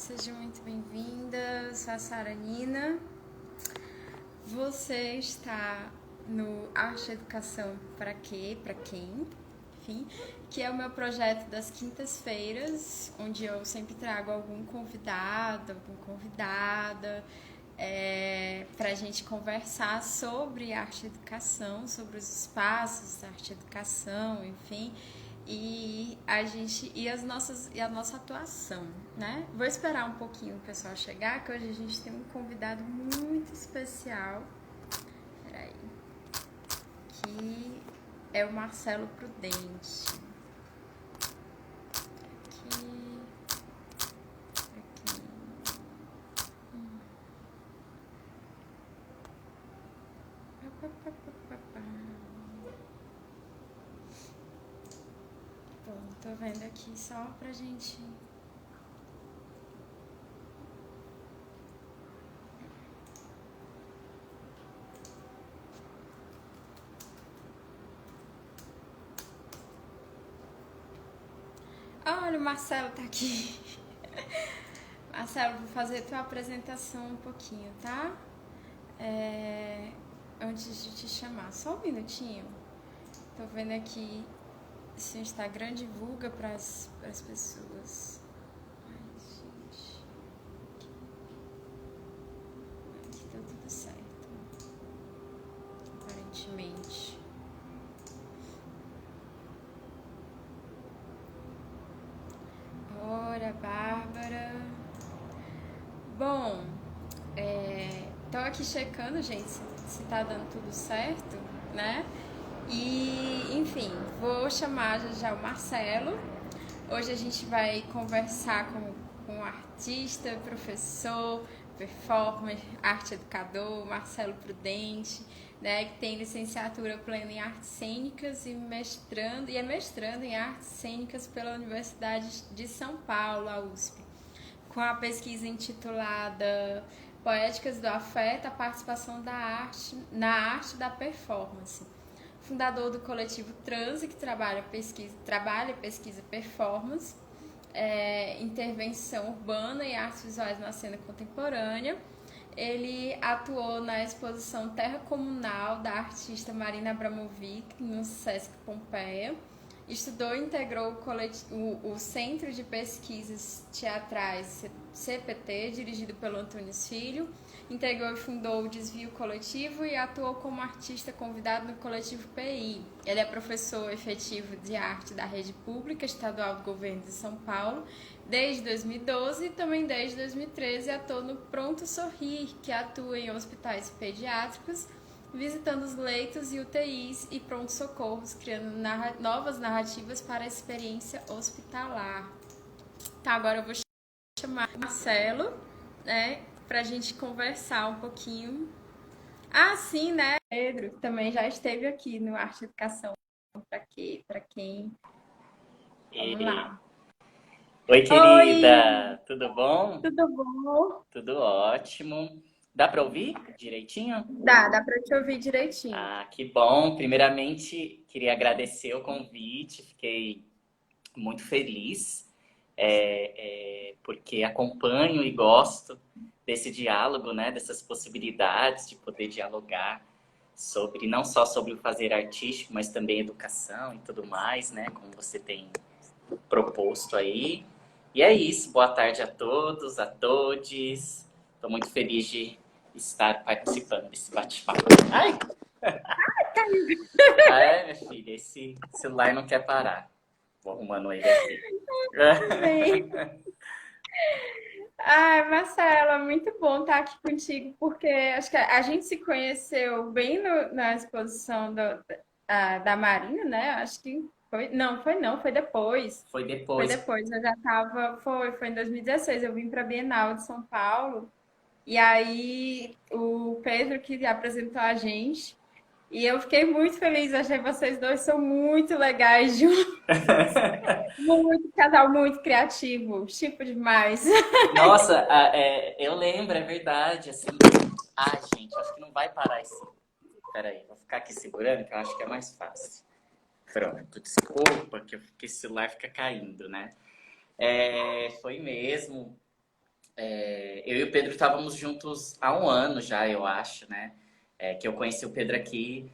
seja muito bem-vinda. Eu sou a Sara Nina. Você está no Arte e Educação para quê? Para quem? Enfim, que é o meu projeto das quintas-feiras, onde eu sempre trago algum convidado, alguma convidada, para a gente conversar sobre arte e educação, sobre os espaços da arte e educação, enfim, e a nossa atuação, né? Vou esperar um pouquinho o pessoal chegar, que hoje a gente tem um convidado muito especial. Peraí. Que é o Marcelo Prudente. Aqui. Aqui. Bom, tô vendo aqui só pra gente. Olha, o Marcelo tá aqui. Marcelo, vou fazer tua apresentação um pouquinho, tá? Antes de te chamar, só um minutinho. Tô vendo aqui se o Instagram divulga pras pessoas. Ai, gente. Aqui tá tudo certo. Aparentemente. Ora, Bárbara. Bom, tô aqui checando, gente, se tá dando tudo certo, né? E, enfim, vou chamar já o Marcelo. Hoje a gente vai conversar com um artista, professor, performer, arte educador, Marcelo Prudente, né, que tem licenciatura plena em artes cênicas e é mestrando em artes cênicas pela Universidade de São Paulo, a USP, com a pesquisa intitulada Poéticas do Afeto, a participação da arte na arte da performance. Fundador do coletivo Transe, que trabalha pesquisa performance, intervenção urbana e artes visuais na cena contemporânea. Ele atuou na exposição Terra Comunal da artista Marina Abramovic no Sesc Pompeia. Estudou e integrou o Centro de Pesquisas Teatrais CPT, dirigido pelo Antunes Filho. Integrou e fundou o Desvio Coletivo e atuou como artista convidado no Coletivo PI. Ele é professor efetivo de arte da Rede Pública Estadual do Governo de São Paulo desde 2012 e também desde 2013 atua no Pronto Sorrir, que atua em hospitais pediátricos, visitando os leitos e UTIs e pronto-socorros, criando novas narrativas para a experiência hospitalar. Tá, agora eu vou chamar o Marcelo, né, pra gente conversar um pouquinho. Ah, sim, né? Pedro também já esteve aqui no Arte e Educação. Pra quê? Pra quem? Vamos E... lá. Oi, Oi, querida, tudo bom? tudo bom? Tudo ótimo. Dá para ouvir direitinho? Dá pra te ouvir direitinho. Ah, que bom. Primeiramente, queria agradecer o convite, fiquei muito feliz, porque acompanho e gosto desse diálogo, né, dessas possibilidades de poder dialogar sobre, não só sobre o fazer artístico, mas também educação e tudo mais, né, como você tem proposto aí. E é isso, boa tarde a todos, a todes. Estou muito feliz de estar participando desse bate-papo. Ai! Minha filha, esse celular não quer parar. Vou arrumando ele aqui. Bem. Ai, Marcela, muito bom estar aqui contigo, porque acho que a gente se conheceu bem na exposição da Marina, né? Acho que foi. Não, foi depois. Foi Foi depois. depois, eu já estava. Foi em 2016, eu vim para a Bienal de São Paulo, e aí o Pedro que apresentou a gente, e eu fiquei muito feliz, achei vocês dois são muito legais juntos, muito casal, muito criativo, tipo demais. Nossa, eu lembro, é verdade. Assim. Ai, gente, acho que não vai parar esse. Peraí, vou ficar aqui segurando, que eu acho que é mais fácil. Pronto, desculpa, que esse celular fica caindo, né? Foi mesmo. eu e o Pedro estávamos juntos há um ano já, eu acho, né? Que eu conheci o Pedro aqui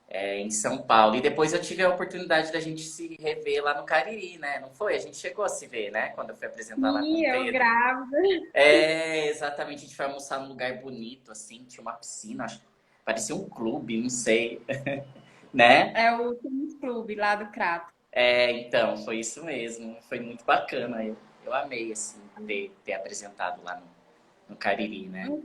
em São Paulo. E depois eu tive a oportunidade da gente se rever lá no Cariri, né? Não foi? A gente chegou a se ver, né? Quando eu fui apresentar lá com Sim, o eu Pedro. grávida. Exatamente. A gente foi almoçar num lugar bonito, assim, tinha uma piscina, acho, parecia um clube, não sei, né? É o Tênis Clube lá do Crato. Então, foi isso mesmo. Foi muito bacana. Eu amei, assim, ter apresentado lá no Cariri, né?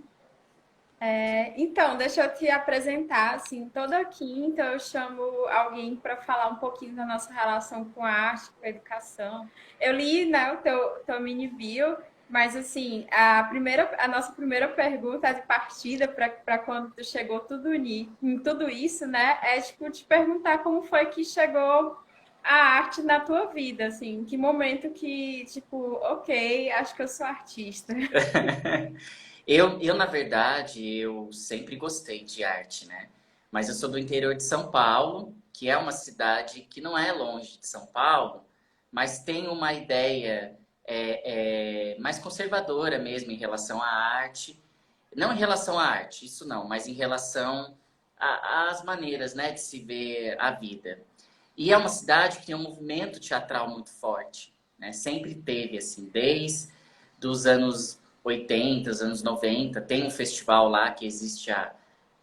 Então, deixa eu te apresentar, assim, toda quinta eu chamo alguém para falar um pouquinho da nossa relação com a arte, com a educação. Eu li, né, o teu mini bio, mas assim, a nossa primeira pergunta de partida para quando tu chegou em tudo isso, né, é tipo te perguntar como foi que chegou a arte na tua vida, assim, em que momento que, tipo, ok, acho que eu sou artista. Na verdade, eu sempre gostei de arte, né? Mas eu sou do interior de São Paulo, que é uma cidade que não é longe de São Paulo, mas tem uma ideia mais conservadora mesmo em relação à arte. Não em relação à arte, isso não, mas em relação às maneiras, né, de se ver a vida. E é uma cidade que tem um movimento teatral muito forte, né? Sempre teve, assim, desde os anos 80, os anos 90. Tem um festival lá que existe há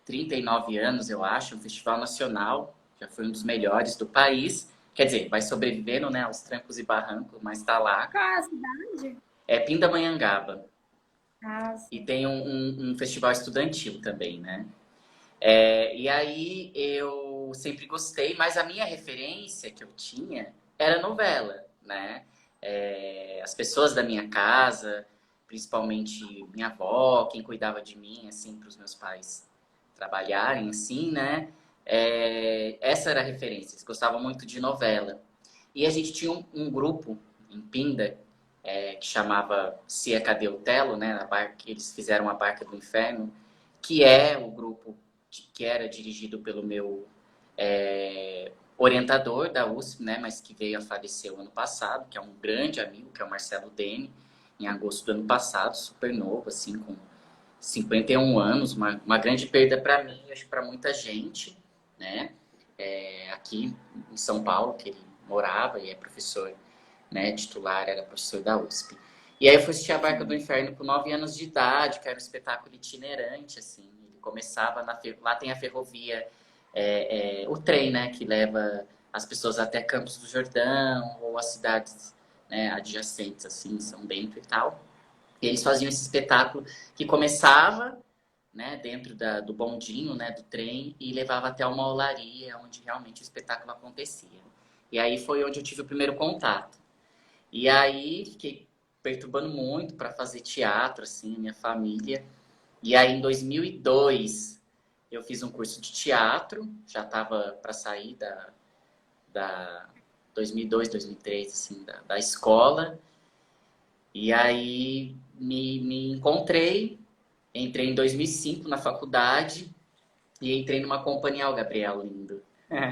39 anos, eu acho, um festival nacional, já foi um dos melhores do país. Quer dizer, vai sobrevivendo, né, aos trancos e barrancos, mas está lá. Qual é a cidade? É Pindamonhangaba. Ah, E sim. tem um festival estudantil também, né? E aí eu sempre gostei, mas a minha referência que eu tinha era novela, né? As pessoas da minha casa, principalmente minha avó, quem cuidava de mim, assim, para os meus pais trabalharem, assim, né? Essa era a referência, eles gostavam muito de novela. E a gente tinha um grupo em Pinda, que chamava Cia Cadê o Telo, né? Eles fizeram a Barca do Inferno, que é o grupo que era dirigido pelo meu orientador da USP, né, mas que veio a falecer o ano passado, que é um grande amigo, que é o Marcelo Dene, em agosto do ano passado, super novo, assim, com 51 anos, uma grande perda para mim, acho para muita gente, né, aqui em São Paulo, que ele morava e é professor, né, titular, era professor da USP. E aí eu fui assistir a Barca do Inferno com 9 anos de idade, que era um espetáculo itinerante, assim. Ele começava lá tem a ferrovia, o trem, né, que leva as pessoas até Campos do Jordão ou as cidades, né, adjacentes, assim, São Bento e tal. E eles faziam esse espetáculo que começava, né, dentro do bondinho, né, do trem e levava até uma olaria onde realmente o espetáculo acontecia. E aí foi onde eu tive o primeiro contato. E aí fiquei perturbando muito para fazer teatro, assim, minha família. E aí em 2002 eu fiz um curso de teatro, já estava para sair da 2002, 2003, assim, da escola. E aí me encontrei, entrei em 2005 na faculdade e entrei numa companhia, o Gabriel lindo.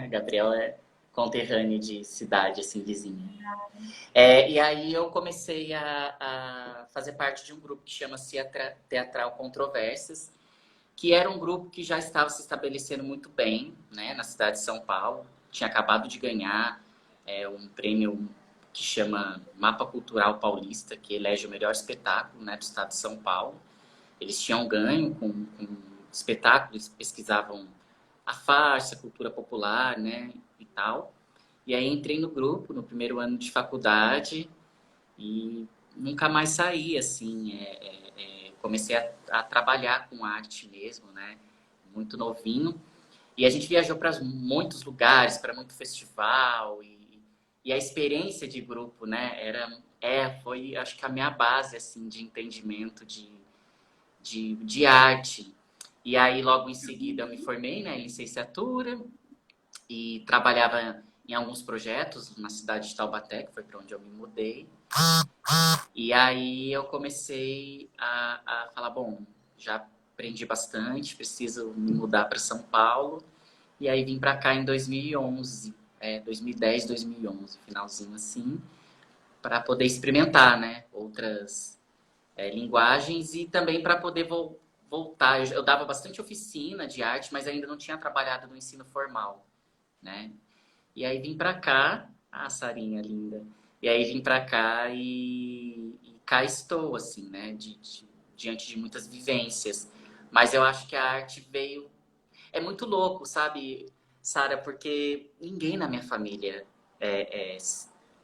Gabriel é conterrâneo de cidade, assim, vizinha. E aí eu comecei a fazer parte de um grupo que chama-se Teatral Controvérsias, que era um grupo que já estava se estabelecendo muito bem, né, na cidade de São Paulo. Tinha acabado de ganhar um prêmio que chama Mapa Cultural Paulista, que elege o melhor espetáculo, né, do estado de São Paulo. Eles tinham ganho com espetáculos, pesquisavam a farsa, a cultura popular, né, e tal. E aí entrei no grupo no primeiro ano de faculdade e nunca mais saí, assim. Comecei a trabalhar com arte mesmo, né? Muito novinho. E a gente viajou para muitos lugares, para muito festival. E a experiência de grupo, né? Foi, acho que a minha base, assim, de entendimento de arte. E aí, logo em seguida, eu me formei, né, em licenciatura e trabalhava em alguns projetos na cidade de Taubaté, que foi para onde eu me mudei. E aí eu comecei a falar, bom, já aprendi bastante, preciso me mudar para São Paulo. E aí vim para cá em 2011, 2010, 2011, finalzinho assim, para poder experimentar, né, linguagens e também para poder voltar. Eu dava bastante oficina de arte, mas ainda não tinha trabalhado no ensino formal, né? E aí vim para cá, Sarinha linda. E aí vim para cá e cá estou, assim, né? Diante de muitas vivências. Mas eu acho que a arte veio. É muito louco, sabe, Sara, porque ninguém na minha família é, é,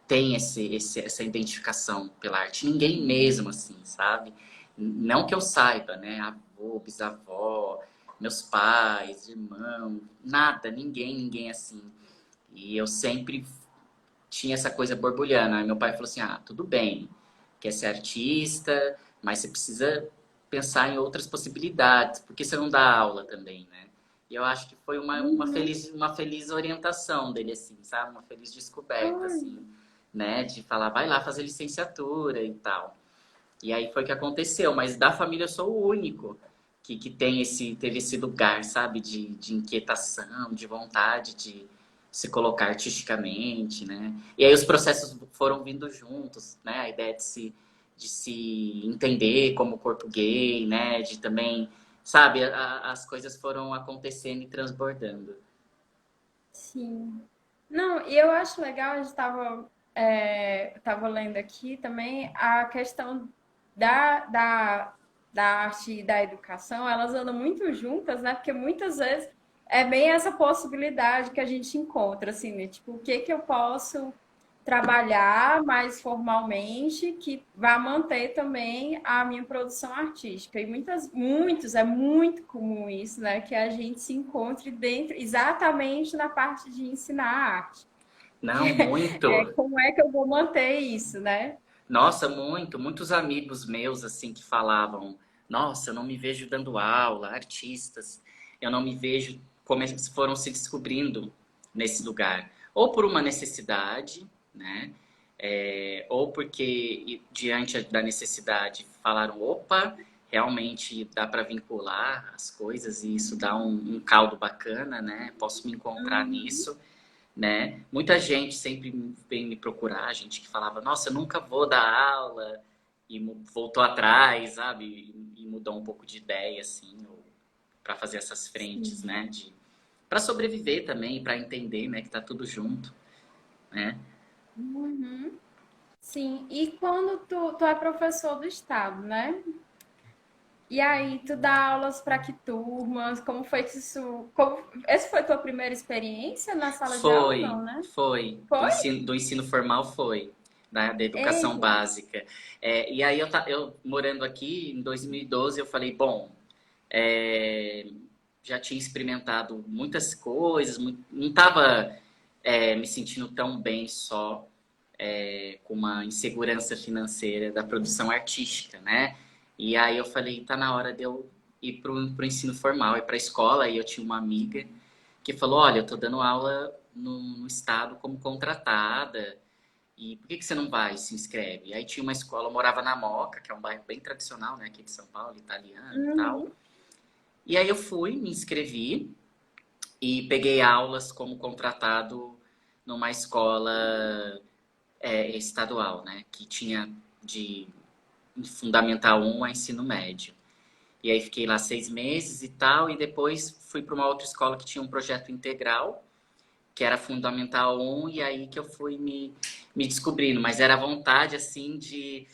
tem essa identificação pela arte. Ninguém mesmo, assim, sabe? Não que eu saiba, né? Avô, bisavó, meus pais, irmão, nada, ninguém assim. E eu sempre tinha essa coisa borbulhando. Aí meu pai falou assim: ah, tudo bem, quer ser artista, mas você precisa pensar em outras possibilidades, porque você não dá aula também, né? E eu acho que foi Uhum. uma feliz orientação dele, assim, sabe? Uma feliz descoberta, Ai, assim, né? De falar, vai lá fazer licenciatura e tal. E aí foi o que aconteceu, mas da família eu sou o único que teve esse lugar, sabe? De inquietação, de vontade de se colocar artisticamente, né? E aí os processos foram vindo juntos, né? A ideia de se entender como corpo gay, né? De também, sabe? As coisas foram acontecendo e transbordando. sim. Não, e eu acho legal, a gente tava lendo aqui também a questão da, da, da arte e da educação, elas andam muito juntas, né? Porque muitas vezes é bem essa possibilidade que a gente encontra, assim, né? Tipo, o que que eu posso trabalhar mais formalmente que vá manter também a minha produção artística. E é muito comum isso, né? Que a gente se encontre dentro, exatamente na parte de ensinar arte. Que Não, muito. como é que eu vou manter isso, né? Nossa, muitos amigos meus assim que falavam, nossa, eu não me vejo dando aula, artistas, eu não me vejo como eles foram se descobrindo nesse lugar, ou por uma necessidade, né? Ou porque diante da necessidade falaram, opa, realmente dá para vincular as coisas e isso dá um caldo bacana, né? Posso me encontrar Uhum. nisso, né? Muita gente sempre vem me procurar, gente que falava, nossa, eu nunca vou dar aula, e voltou atrás, sabe? E mudou um pouco de ideia, assim, para fazer essas frentes, Sim. né? Para sobreviver também, para entender, né, que tá tudo junto, né? Uhum. Sim. E quando tu é professor do estado, né? E aí, tu dá aulas para que turmas? Como foi que isso. Essa foi tua primeira experiência na sala de aula, Foi, não, né? foi. Foi? Do ensino formal foi. Da educação Eita. básica. E aí eu morando aqui em 2012, eu falei, bom, é, já tinha experimentado muitas coisas, não estava me sentindo tão bem só com uma insegurança financeira da produção artística, né? E aí eu falei, tá na hora de eu ir pro ensino formal, ir para a escola. E eu tinha uma amiga que falou, olha, eu tô dando aula no estado como contratada, e por que você não vai, se inscreve? Aí tinha uma escola, eu morava na Moca, que é um bairro bem tradicional, né, aqui de São Paulo, italiano e tal. Uhum. E aí eu fui, me inscrevi e peguei aulas como contratado numa escola estadual, né, que tinha de Fundamental 1 a ensino médio. E aí fiquei lá 6 meses e tal, e depois fui para uma outra escola que tinha um projeto integral, que era Fundamental 1, e aí que eu fui me descobrindo. Mas era a vontade, assim, de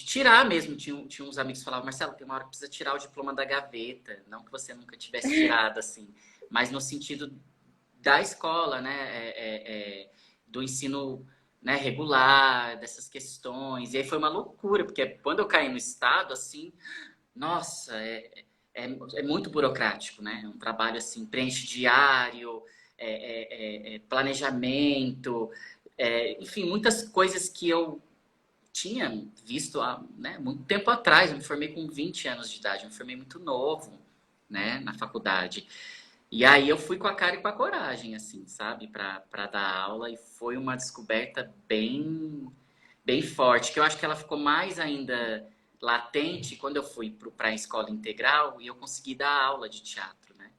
tirar mesmo. Tinha uns amigos que falavam, Marcelo, tem uma hora que precisa tirar o diploma da gaveta. Não que você nunca tivesse tirado, assim, mas no sentido da escola, né? Do ensino, né, regular, dessas questões. E aí foi uma loucura, porque quando eu caí no estado, assim, nossa, é muito burocrático, né? É um trabalho assim, preenche diário, planejamento, enfim, muitas coisas que eu tinha visto há, né, muito tempo atrás. Eu me formei com 20 anos de idade, eu me formei muito novo, né, na faculdade. E aí eu fui com a cara e com a coragem, assim, sabe, para dar aula, e foi uma descoberta bem forte, que eu acho que ela ficou mais ainda latente quando eu fui para a escola integral e eu consegui dar aula de teatro, né?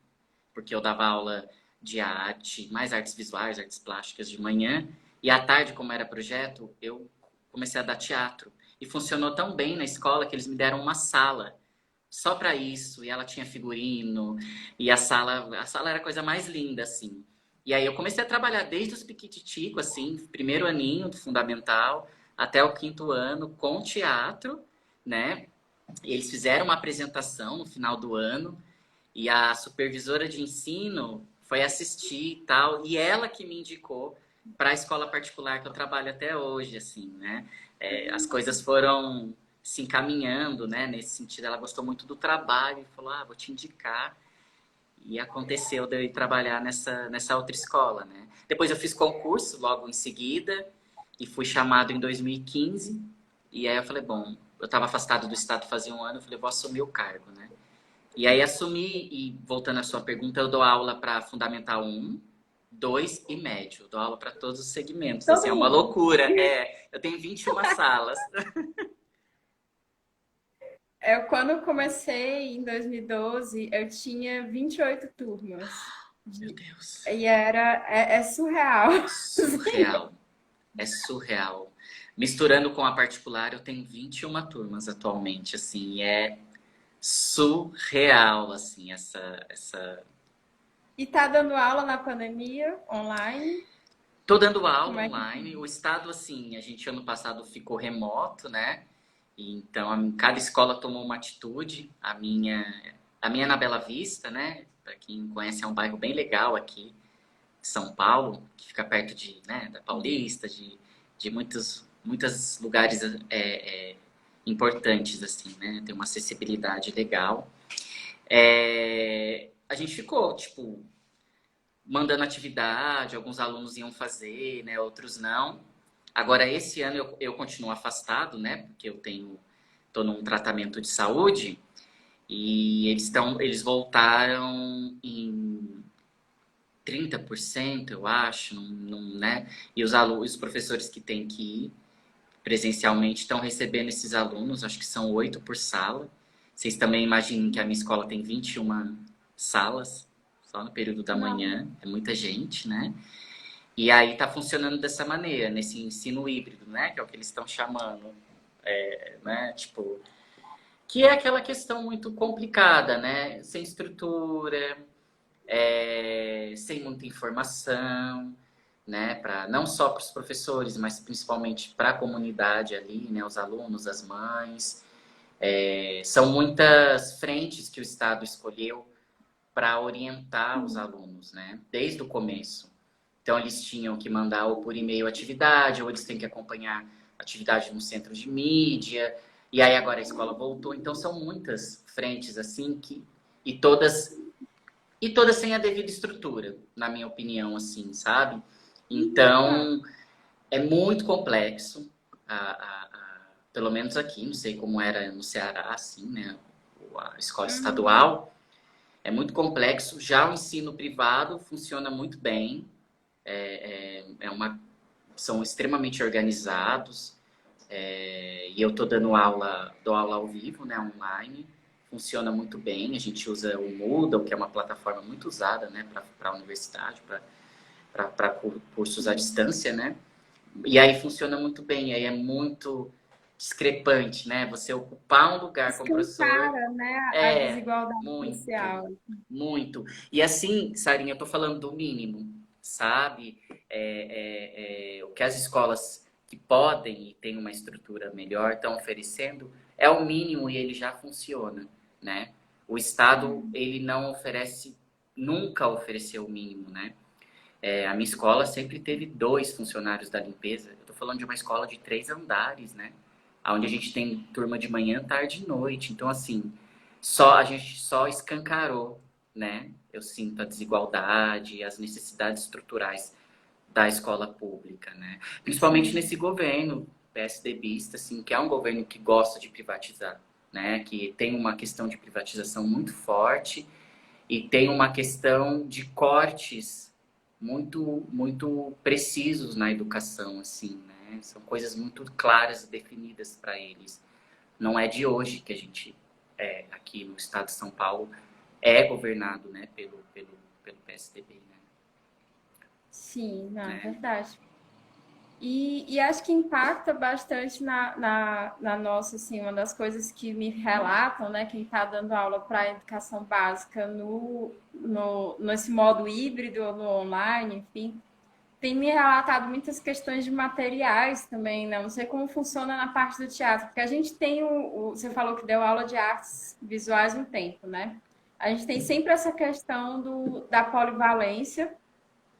Porque eu dava aula de arte, mais artes visuais, artes plásticas de manhã, e à tarde, como era projeto, eu comecei a dar teatro. e funcionou tão bem na escola que eles me deram uma sala só para isso, e ela tinha figurino, e a sala era a coisa mais linda, assim. E aí eu comecei a trabalhar desde os piquititico, assim, primeiro aninho do fundamental até o quinto ano com teatro, né? E eles fizeram uma apresentação no final do ano e a supervisora de ensino foi assistir e tal, e ela que me indicou para a escola particular que eu trabalho até hoje, assim, né? As coisas foram se encaminhando, né? Nesse sentido, ela gostou muito do trabalho e falou, vou te indicar. E aconteceu de eu ir trabalhar nessa outra escola, né? Depois eu fiz concurso logo em seguida e fui chamado em 2015. E aí eu falei, bom, eu estava afastado do estado fazia um ano, eu falei, vou assumir o cargo, né? E aí assumi, e voltando à sua pergunta, eu dou aula para Fundamental 1, 2 e médio. Eu dou aula para todos os segmentos, assim, é Todo uma mundo. loucura. Eu tenho 21 salas. Quando eu comecei em 2012, eu tinha 28 turmas. Meu Deus, E é surreal. surreal. É surreal. Misturando com a particular, eu tenho 21 turmas atualmente, assim, e é surreal, assim, essa... E tá dando aula na pandemia, online? Tô dando aula Como é que... online, o estado, assim, a gente ano passado ficou remoto, né? E então, cada escola tomou uma atitude, a minha é na Bela Vista, né? Para quem conhece, é um bairro bem legal aqui, São Paulo, que fica perto né, da Paulista, de muitos lugares importantes, assim, né? Tem uma acessibilidade legal. A gente ficou, tipo, mandando atividade, alguns alunos iam fazer, né? Outros não. Agora, esse ano eu continuo afastado, né? Porque tô num tratamento de saúde e eles voltaram em 30%, eu acho, né? E os professores que têm que ir presencialmente estão recebendo esses alunos, acho que são 8 por sala. Vocês também imaginem que a minha escola tem 21 salas, só no período da Não. manhã, é muita gente, né? E aí tá funcionando dessa maneira, nesse ensino híbrido, né? Que é o que eles estão chamando, né? Tipo, que é aquela questão muito complicada, né? Sem estrutura, sem muita informação, né? Não só para os professores, mas principalmente para a comunidade ali, né? Os alunos, as mães. São muitas frentes que o Estado escolheu para orientar os alunos, né? Desde o começo. Então, eles tinham que mandar ou por e-mail atividade, ou eles têm que acompanhar atividade no centro de mídia. E aí, agora a escola voltou. Então, são muitas frentes, assim, e todas sem a devida estrutura, na minha opinião, assim, sabe? Então, é muito complexo, pelo menos aqui, não sei como era no Ceará, assim, né? A escola Uhum. estadual é muito complexo. Já o ensino privado funciona muito bem, são extremamente organizados, e eu tô dou aula ao vivo, né, online, funciona muito bem. A gente usa o Moodle, que é uma plataforma muito usada, né, para a universidade, para cursos à distância, né? E aí funciona muito bem, aí é muito discrepante, né? Você ocupar um lugar como professor Escancara, né, a é desigualdade muito, social. muito. E assim, Sarinha, eu tô falando do mínimo, sabe? O que as escolas que podem e têm uma estrutura melhor estão oferecendo é o mínimo e ele já funciona, né? O Estado, ele não oferece, nunca ofereceu o mínimo, né? A minha escola sempre teve 2 funcionários da limpeza. Eu tô falando de uma escola de 3 andares, né? Onde a gente tem turma de manhã, tarde e noite. Então, assim, a gente só escancarou, né? Eu sinto a desigualdade, as necessidades estruturais da escola pública, né? Principalmente Sim. nesse governo PSDBista, assim, que é um governo que gosta de privatizar, né? Que tem uma questão de privatização muito forte e tem uma questão de cortes muito, muito precisos na educação, assim, né? São coisas muito claras e definidas para eles. Não é de hoje que a gente, aqui no estado de São Paulo, é governado, né, pelo PSDB, Sim, não, é né? verdade. E acho que impacta bastante na nossa, assim, uma das coisas que me relatam, né, quem está dando aula para educação básica nesse modo híbrido, no online, enfim, tem me relatado muitas questões de materiais também, né? Não sei como funciona na parte do teatro, porque a gente tem você falou que deu aula de artes visuais um tempo, né? A gente tem sempre essa questão da polivalência,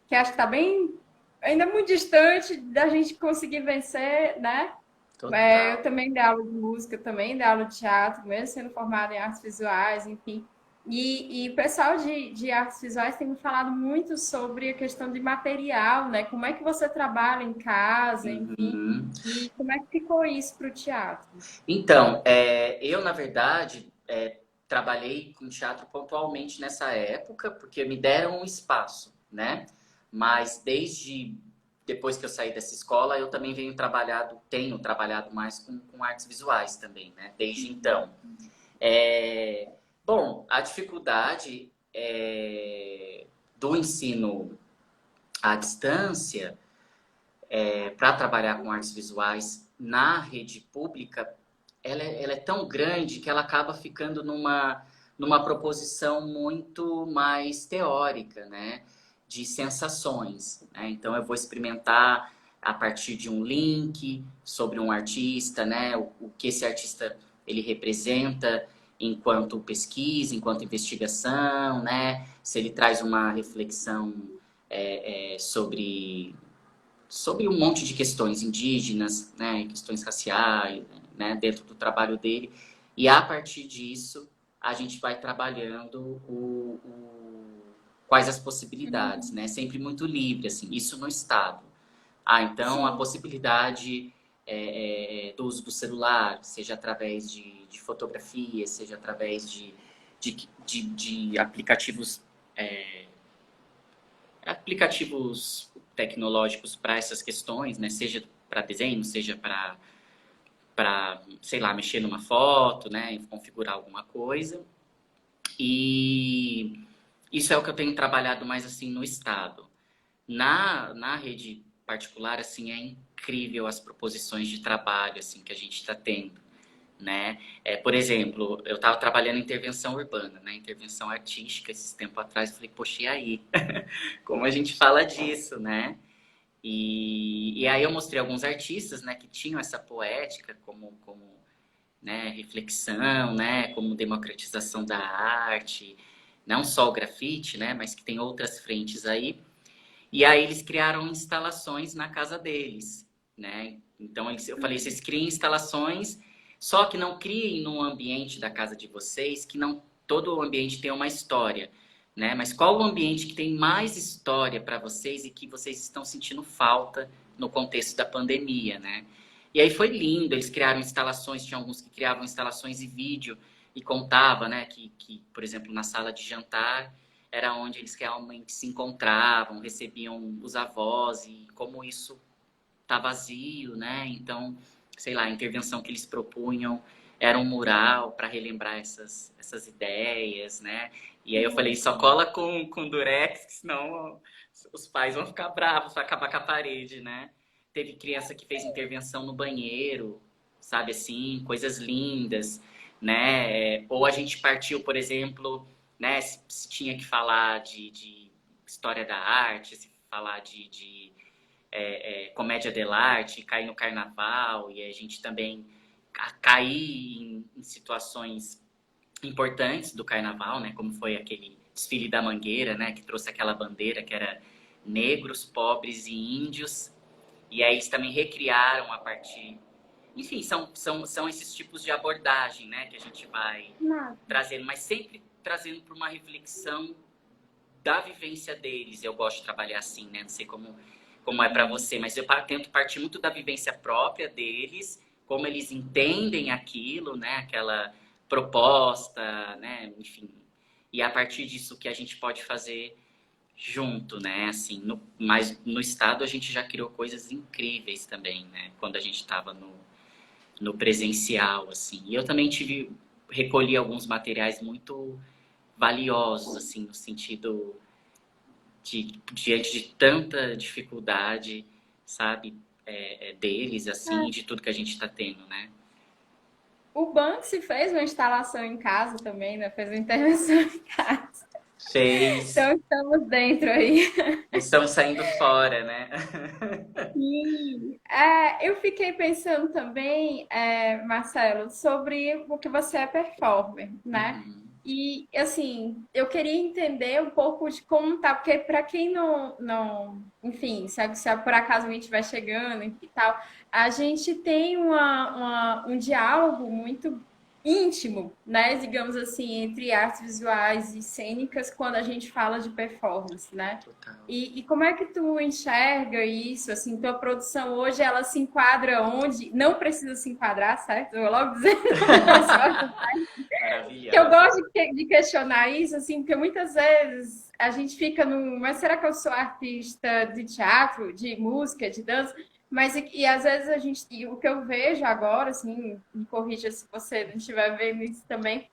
que acho que está bem, ainda muito distante da gente conseguir vencer, né? Eu Total. também dei aula de música, também dei aula de teatro, mesmo sendo formada em artes visuais, enfim. E o pessoal de artes visuais tem me falado muito sobre a questão de material, né? Como é que você trabalha em casa, enfim. Uhum. E como é que ficou isso para o teatro? Então, eu, na verdade, trabalhei com teatro pontualmente nessa época, porque me deram um espaço, né? Mas desde depois que eu saí dessa escola, eu também tenho trabalhado mais com artes visuais também, né? Desde então. É, bom, a dificuldade do ensino à distância para trabalhar com artes visuais na rede pública, ela é tão grande que ela acaba ficando numa proposição muito mais teórica, né? De sensações, né? Então eu vou experimentar a partir de um link sobre um artista, né? O que esse artista ele representa enquanto pesquisa, enquanto investigação, né? Se ele traz uma reflexão sobre um monte de questões indígenas, né, questões raciais, né, dentro do trabalho dele. E a partir disso, a gente vai trabalhando quais as possibilidades, né? Sempre muito livre, assim, isso no Estado. Então a Sim. possibilidade do uso do celular, seja através de fotografia, seja através de aplicativos tecnológicos para essas questões, né? Seja para desenho, seja para, sei lá, mexer numa foto, né? Configurar alguma coisa. E isso é o que eu tenho trabalhado mais assim no estado. Na rede particular, assim, é incrível as proposições de trabalho assim que a gente está tendo, né? Por exemplo, eu estava trabalhando em intervenção urbana, né? Intervenção artística esses tempos atrás. Eu falei, poxa, e aí? Como a gente fala disso, né? E aí eu mostrei alguns artistas, né, que tinham essa poética como né, reflexão, né, como democratização da arte, não só o grafite, né, mas que tem outras frentes aí. E aí eles criaram instalações na casa deles, né? Então eu falei, vocês criem instalações, só que não criem no ambiente da casa de vocês, que não todo o ambiente tem uma história, né? Mas qual o ambiente que tem mais história para vocês e que vocês estão sentindo falta no contexto da pandemia, né? E aí foi lindo, eles criaram instalações, tinha alguns que criavam instalações e vídeo e contava, né, que por exemplo, na sala de jantar era onde eles realmente se encontravam, recebiam os avós e como isso tá vazio, né? Então, sei lá, a intervenção que eles propunham era um mural para relembrar essas ideias, né? E aí eu falei, só cola com durex, que senão os pais vão ficar bravos, vai acabar com a parede, né? Teve criança que fez intervenção no banheiro, sabe assim, coisas lindas, né? Ou a gente partiu, por exemplo, né? Se tinha que falar de história da arte, se falar de comédia dell'arte, cair no carnaval, e a gente também cair em situações importantes do carnaval, né? Como foi aquele desfile da Mangueira, né? Que trouxe aquela bandeira que era negros, pobres e índios. E aí eles também recriaram a partir... Enfim, são esses tipos de abordagem, né? Que a gente vai trazendo, mas sempre trazendo para uma reflexão da vivência deles. Eu gosto de trabalhar assim, né? Não sei como é para você, mas eu tento partir muito da vivência própria deles, como eles entendem aquilo, né? Aquela proposta, né? Enfim. E a partir disso que a gente pode fazer junto, né? Assim, mas no estado a gente já criou coisas incríveis também, né? Quando a gente estava no presencial, assim. E eu também recolhi alguns materiais muito valiosos, assim, no sentido diante de tanta dificuldade, sabe? deles, assim, e de tudo que a gente está tendo, né? O Banksy fez uma instalação em casa também, né? Fez uma intervenção em casa. Fez. Então estamos dentro aí. Estamos saindo fora, né? Sim. Eu fiquei pensando também, Marcelo, sobre o que você é performer, né? Uhum. E, assim, eu queria entender um pouco de como tá, porque para quem não, enfim, se por acaso a gente vai chegando e tal, a gente tem um diálogo muito íntimo, né? Digamos assim, entre artes visuais e cênicas quando a gente fala de performance, né? Total. E como é que tu enxerga isso? Assim, tua produção hoje ela se enquadra onde? Não precisa se enquadrar, certo? Eu vou logo dizendo, que eu Maravilhosa. gosto de questionar isso, assim, porque muitas vezes a gente fica no, mas será que eu sou artista de teatro, de música, de dança? Mas e às vezes a gente, e o que eu vejo agora, assim, me corrija se você não estiver vendo isso também,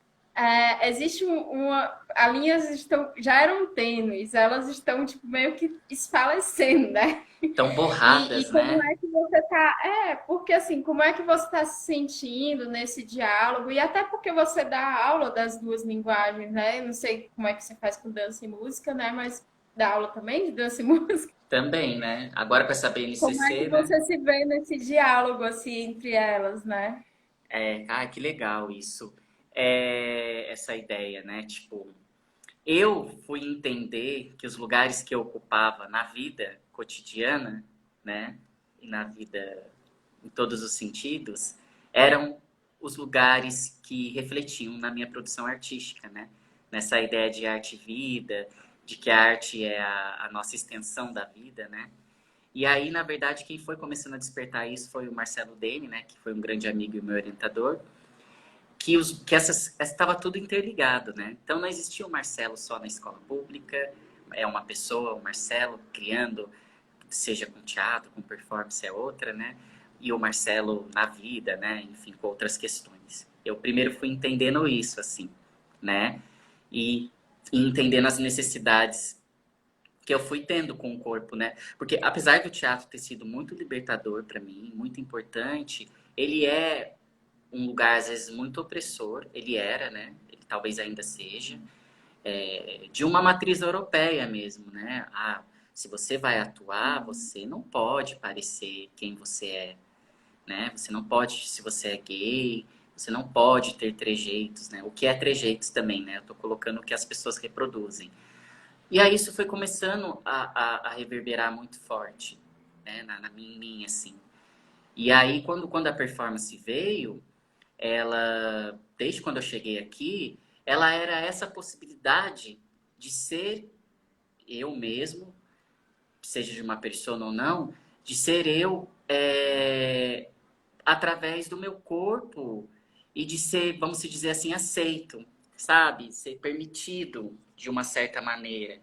existe uma. As linhas estão, já eram tênues, elas estão tipo, meio que esfalecendo, né? Tão E borradas, como né? é que você tá. Porque assim, como é que você está se sentindo nesse diálogo? E até porque você dá aula das duas linguagens, né? Eu não sei como é que você faz com dança e música, né? Mas dá aula também de dança e música. Também, né? Agora com essa Como é que BNCC, né? você se vê nesse diálogo, assim, entre elas, né? Que legal isso. Essa ideia, né? Tipo, eu fui entender que os lugares que eu ocupava na vida cotidiana, né? E na vida em todos os sentidos, eram os lugares que refletiam na minha produção artística, né? Nessa ideia de arte e vida, de que a arte é a nossa extensão da vida, né? E aí, na verdade, quem foi começando a despertar isso foi o Marcelo Dene, né? Que foi um grande amigo e meu orientador, que estava tudo interligado, né? Então não existia o Marcelo só na escola pública, é uma pessoa, o Marcelo criando, seja com teatro, com performance é outra, né? E o Marcelo na vida, né? Enfim, com outras questões. Eu primeiro fui entendendo isso, assim, né? E entendendo as necessidades que eu fui tendo com o corpo, né? Porque apesar do teatro ter sido muito libertador para mim, muito importante, ele é um lugar às vezes muito opressor, ele era, né? Ele talvez ainda seja, de uma matriz europeia mesmo, né? Se você vai atuar, você não pode parecer quem você é, né? Você não pode, se você é gay, você não pode ter trejeitos, né? O que é trejeitos também, né? Eu tô colocando o que as pessoas reproduzem. E aí isso foi começando a reverberar muito forte, né? Em mim, assim. E aí, quando a performance veio, ela, desde quando eu cheguei aqui, ela era essa possibilidade de ser eu mesmo, seja de uma persona ou não, de ser eu através do meu corpo e de ser, vamos dizer assim, aceito, sabe? Ser permitido de uma certa maneira,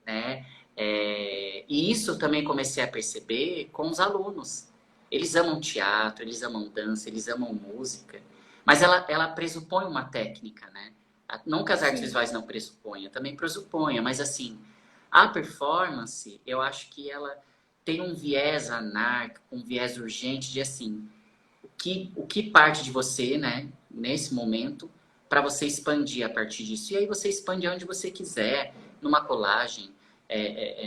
né? E isso eu também comecei a perceber com os alunos. Eles amam teatro, eles amam dança, eles amam música, mas ela pressupõe uma técnica, né? Não que as artes Sim. visuais não pressuponham, também pressuponha, mas assim, a performance, eu acho que ela tem um viés anárquico, um viés urgente de assim, o que parte de você, né, nesse momento, para você expandir a partir disso. E aí você expande onde você quiser, numa colagem,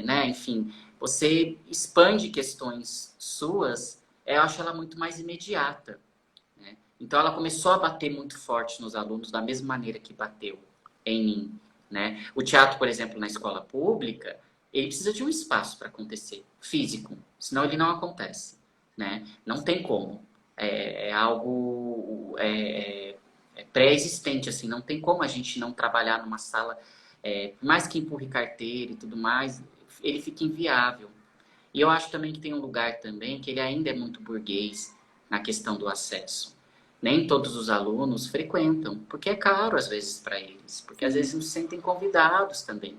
né, enfim, você expande questões suas, eu acho ela muito mais imediata, né? Então ela começou a bater muito forte nos alunos da mesma maneira que bateu em mim, né? O teatro, por exemplo, na escola pública, ele precisa de um espaço para acontecer, físico, senão ele não acontece, né? Não tem como. É algo pré-existente, assim, não tem como a gente não trabalhar numa sala, por mais que empurre carteira e tudo mais, ele fica inviável. E eu acho também que tem um lugar também que ele ainda é muito burguês na questão do acesso. Nem todos os alunos frequentam, porque é caro às vezes para eles, porque às vezes não se sentem convidados também,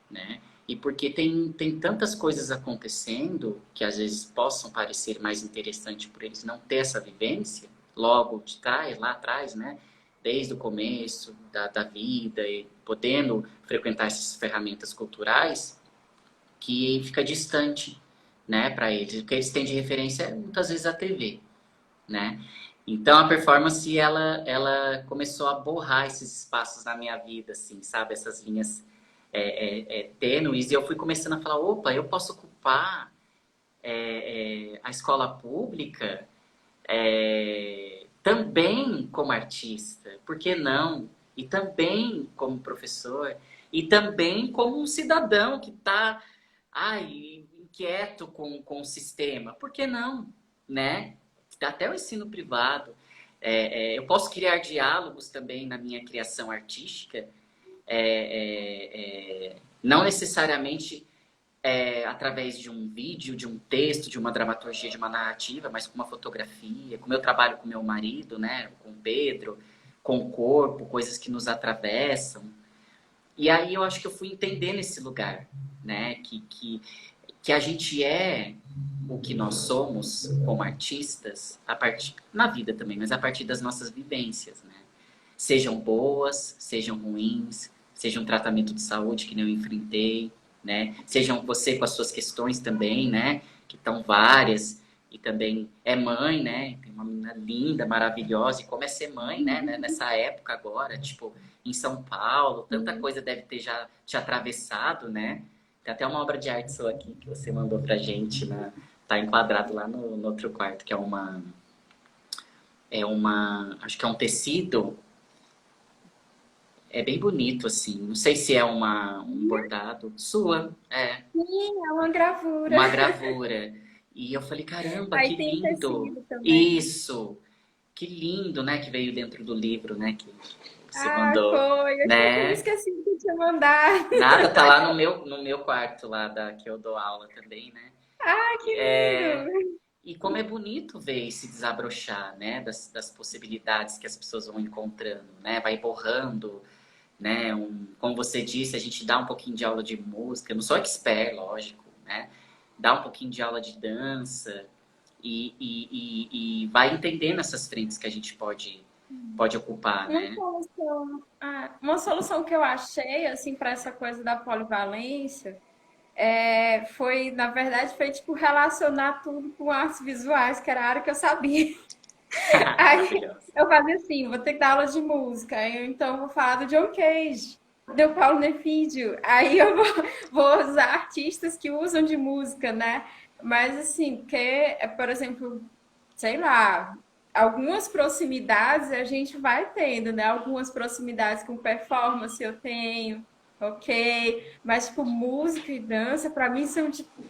né? E porque tem tantas coisas acontecendo que às vezes possam parecer mais interessante por eles não ter essa vivência, logo de trás, lá atrás, né? Desde o começo da vida e podendo frequentar essas ferramentas culturais, que fica distante, né, para eles. O que eles têm de referência é muitas vezes a TV, né? Então a performance ela começou a borrar esses espaços na minha vida, assim, sabe? Essas linhas tênues e eu fui começando a falar, opa, eu posso ocupar a escola pública também como artista, por que não? E também como professor, e também como um cidadão que está inquieto com o sistema, por que não? Né? Até o ensino privado. Eu posso criar diálogos também na minha criação artística, não necessariamente através de um vídeo, de um texto, de uma dramaturgia, de uma narrativa, mas com uma fotografia, como eu trabalho com meu marido, né, com o Pedro, com o corpo, coisas que nos atravessam. E aí eu acho que eu fui entendendo esse lugar, né, que a gente é o que nós somos como artistas, na vida também, mas a partir das nossas vivências, né? Sejam boas, sejam ruins, seja um tratamento de saúde que nem eu enfrentei, né? Sejam você com as suas questões também, né? Que estão várias, e também é mãe, né? Tem uma menina linda, maravilhosa, e como é ser mãe, né? Nessa época agora, tipo, em São Paulo, tanta coisa deve ter já te atravessado, né? Tem até uma obra de arte sua aqui que você mandou pra gente, né? Tá enquadrado lá no outro quarto, que acho que é um tecido. É bem bonito, assim. Não sei se é um bordado. Sua, Sim, é uma gravura. uma gravura. E eu falei, caramba, que Aí tem o lindo. tecido também. Isso, que lindo, né? Que veio dentro do livro, né? Que você Ah, mandou, foi. Eu tinha me né? esquecido que tinha mandado. Nada, tá lá no meu quarto, lá que eu dou aula também, né? Ah, que É, lindo! e como é bonito ver esse desabrochar, né? Das possibilidades que as pessoas vão encontrando, né? Vai borrando, né? Como você disse, a gente dá um pouquinho de aula de música, eu não sou expert, lógico, né? Dá um pouquinho de aula de dança e vai entendendo essas frentes que a gente pode ocupar, Uma né? solução, uma solução que eu achei assim para essa coisa da polivalência foi, na verdade, foi tipo relacionar tudo com artes visuais, que era a área que eu sabia. Aí Maravilhosa. eu fazia assim, vou ter que dar aula de música, então eu vou falar do John Cage, do Paulo Nefidio, aí eu vou usar artistas que usam de música, né? Mas assim, por exemplo, sei lá, algumas proximidades a gente vai tendo, né? Algumas proximidades com performance eu tenho, ok, mas tipo música e dança para mim são tipo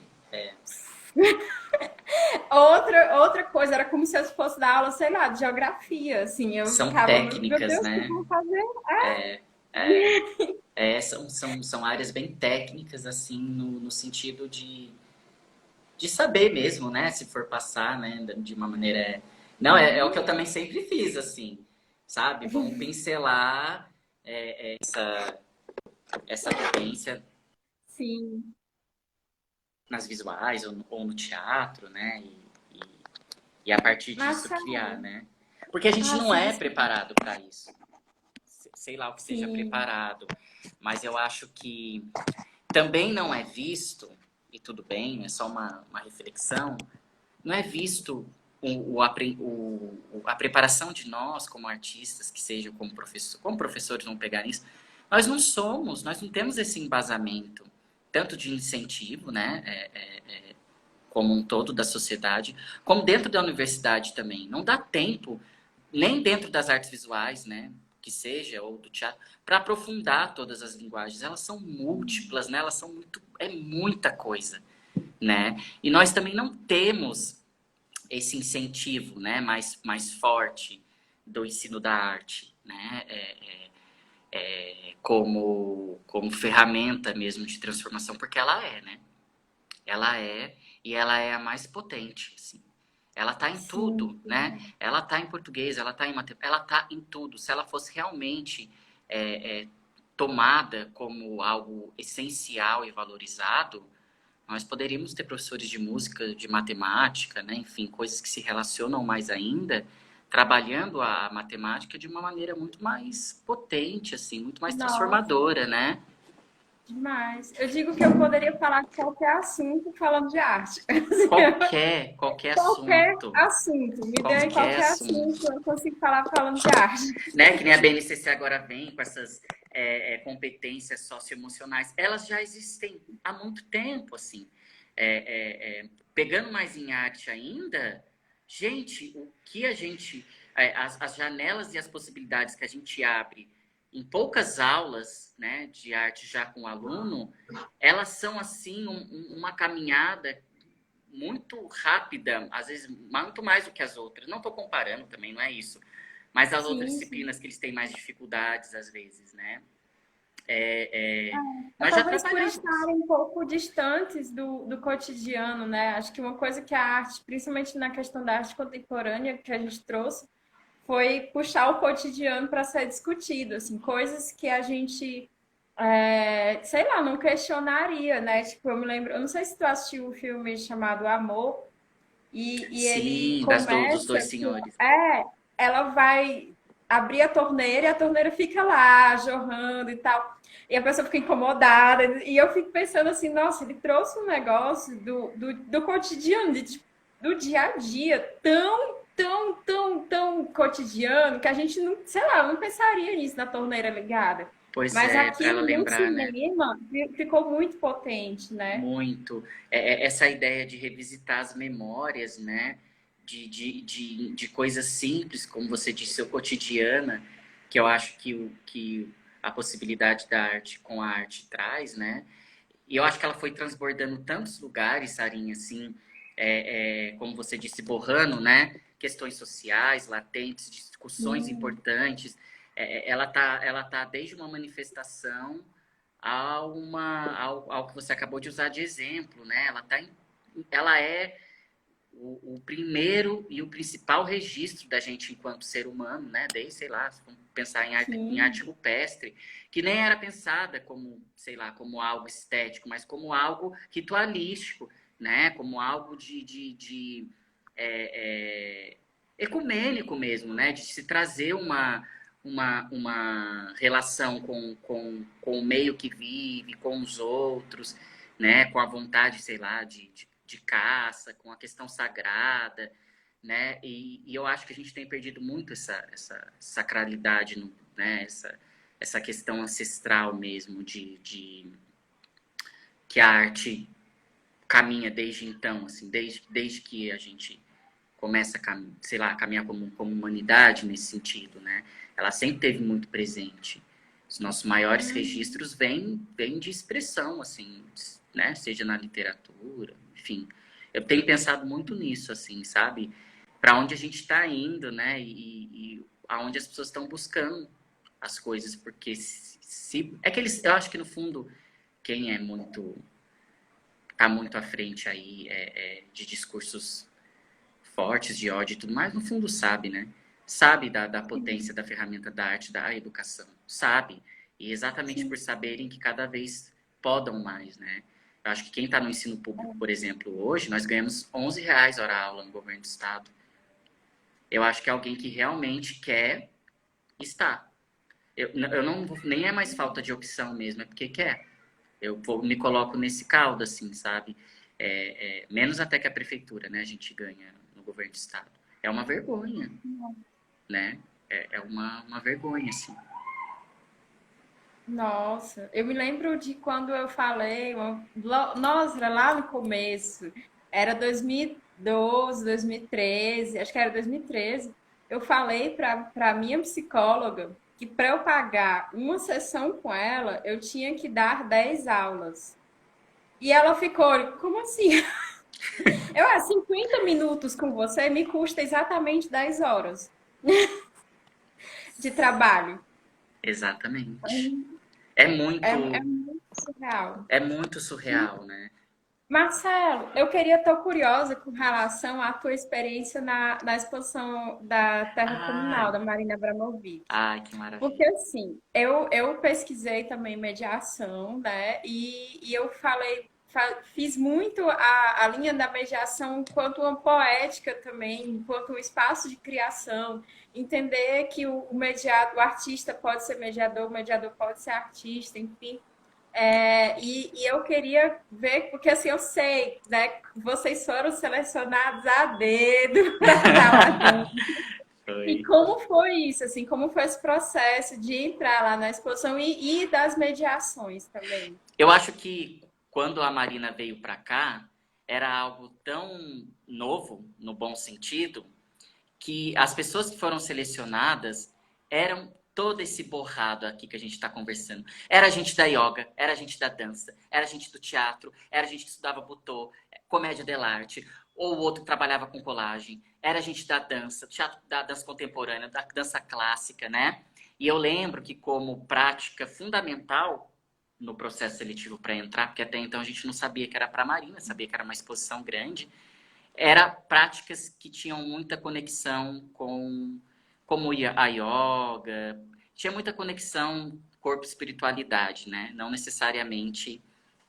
outra coisa, era como se eu fosse dar aula, sei lá, de geografia, assim, eu São ficava, meu técnicas, Deus, o que eu né? vou fazer? É, são áreas bem técnicas, assim, no sentido de saber mesmo, né? Se for passar, né? De uma maneira. Não, é o que eu também sempre fiz, assim, sabe? Vamos pincelar essa vivência Sim. nas visuais ou no teatro, né? E a partir disso Nossa, criar, né? Porque a gente não nossa, é isso, preparado para isso. Sei lá o que seja sim. preparado, mas eu acho que também não é visto, e tudo bem, é só uma reflexão, não é visto a preparação de nós como artistas, que seja como professores vão pegar nisso, nós não temos esse embasamento, tanto de incentivo, né, como um todo da sociedade, como dentro da universidade também. Não dá tempo, nem dentro das artes visuais, né, que seja, ou do teatro, para aprofundar todas as linguagens. Elas são múltiplas, né, é muita coisa, né? E nós também não temos esse incentivo, né, mais forte do ensino da arte, né, como ferramenta mesmo de transformação, porque ela é, né? Ela é, e ela é a mais potente, assim. Ela tá em Sim, tudo, né? Ela tá em português, ela tá em matemática, ela tá em tudo. Se ela fosse realmente tomada como algo essencial e valorizado, nós poderíamos ter professores de música, de matemática, né? Enfim, coisas que se relacionam mais ainda, trabalhando a matemática de uma maneira muito mais potente, assim, muito mais nossa. transformadora, né? Demais. Eu digo que eu poderia falar qualquer assunto falando de arte. Qualquer Qualquer assunto, assunto. Me dê qualquer qualquer assunto. assunto, eu consigo falar falando de arte. Né? Que nem a BNCC agora vem com essas competências socioemocionais. Elas já existem há muito tempo, assim. Pegando mais em arte ainda, gente, o que a gente... as janelas e as possibilidades que a gente abre em poucas aulas, né, de arte já com o aluno, elas são, assim, uma caminhada muito rápida, às vezes muito mais do que as outras. Não estou comparando também, não é isso. Mas as outras Sim, sim. disciplinas que eles têm mais dificuldades, às vezes, né? É, é, É, Nós já talvez por trabalhávamos. estarem um pouco distantes do cotidiano, né? Acho que uma coisa que a arte, principalmente na questão da arte contemporânea que a gente trouxe, foi puxar o cotidiano para ser discutido, assim, coisas que a gente, sei lá, não questionaria, né? Tipo, eu me lembro, eu não sei se tu assistiu o filme chamado Amor, e ele Sim, dos começa dois senhores. ela vai abrir a torneira e a torneira fica lá, jorrando e tal. E a pessoa fica incomodada. E eu fico pensando assim, nossa, ele trouxe um negócio do cotidiano, do dia a dia, tão cotidiano, que a gente não, sei lá, não pensaria nisso na torneira ligada. Pois Mas é, para ela aquilo no lembrar, né? cinema ficou muito potente, né? Muito. Essa ideia de revisitar as memórias, né? De coisas simples, como você disse, o cotidiana, que eu acho que a possibilidade da arte com a arte traz, né? E eu acho que ela foi transbordando tantos lugares, Sarinha, assim, como você disse, borrando, né? Questões sociais, latentes, discussões Sim, importantes. Ela tá desde uma manifestação ao que você acabou de usar de exemplo, né? Ela é o primeiro e o principal registro da gente enquanto ser humano, né? Desde, sei lá, vamos pensar em arte sim, rupestre, que nem era pensada como, sei lá, como algo estético, mas como algo ritualístico, né? Como algo ecumênico mesmo, né? De se trazer uma relação com o meio que vive, com os outros, né? Com a vontade, sei lá, de caça, com a questão sagrada, né? E eu acho que a gente tem perdido muito essa sacralidade, né? Essa questão ancestral mesmo que a arte caminha desde então, assim, desde que a gente começa a, sei lá, a caminhar como humanidade nesse sentido, né? Ela sempre teve muito presente. Os nossos maiores hum, registros vêm de expressão, assim, né? Seja na literatura, enfim. Eu tenho pensado muito nisso, assim, sabe? Para onde a gente está indo, né? E aonde as pessoas estão buscando as coisas, porque é que eu acho que no fundo quem tá muito à frente aí de discursos fortes de ódio e tudo mais, no fundo sabe, né? Sabe da potência da ferramenta da arte, da educação. Sabe. E exatamente sim. por saberem que cada vez podam mais, né? Eu acho que quem está no ensino público, por exemplo, hoje, nós ganhamos R$ 11 hora aula no governo do estado. Eu acho que é alguém que realmente quer estar. Eu não nem é mais falta de opção mesmo, é porque quer. Me coloco nesse caldo, assim, sabe? Menos até que a prefeitura, né? A gente ganha no governo do estado. É uma vergonha, né? É uma vergonha, assim. Nossa, eu me lembro de quando eu falei, nossa, era lá no começo, era 2012, 2013, acho que era 2013. Eu falei para minha psicóloga que para eu pagar uma sessão com ela, eu tinha que dar 10 aulas. E ela ficou, como assim? 50 minutos com você me custa exatamente 10 horas de trabalho. Exatamente. É É muito, muito surreal. é muito surreal, né? Marcelo, eu queria estar curiosa com relação à tua experiência na exposição da Terra Comunal, Ai, da Marina Abramovic. ai, que Porque, maravilha. assim, eu pesquisei também mediação, né? E eu falei, fiz muito a linha da mediação enquanto uma poética também, enquanto um espaço de criação. Entender que o mediado, o artista pode ser mediador, o mediador pode ser artista, enfim. E eu queria ver, porque assim, eu sei, né? Vocês foram selecionados a dedo para estar lá dentro. E Foi. como foi isso? Assim, como foi esse processo de entrar lá na exposição e das mediações também? Eu acho que quando a Marina veio para cá, era algo tão novo, no bom sentido, que as pessoas que foram selecionadas eram todo esse borrado aqui que a gente está conversando. Era gente da yoga, era gente da dança, era gente do teatro, era gente que estudava butô, comédia dell'arte, ou o outro que trabalhava com colagem, era gente da dança, teatro da dança contemporânea, da dança clássica, né? E eu lembro que como prática fundamental no processo seletivo para entrar, porque até então a gente não sabia que era para a Marina, sabia que era uma exposição grande, era práticas que tinham muita conexão com como a yoga, tinha muita conexão corpo espiritualidade, né? Não necessariamente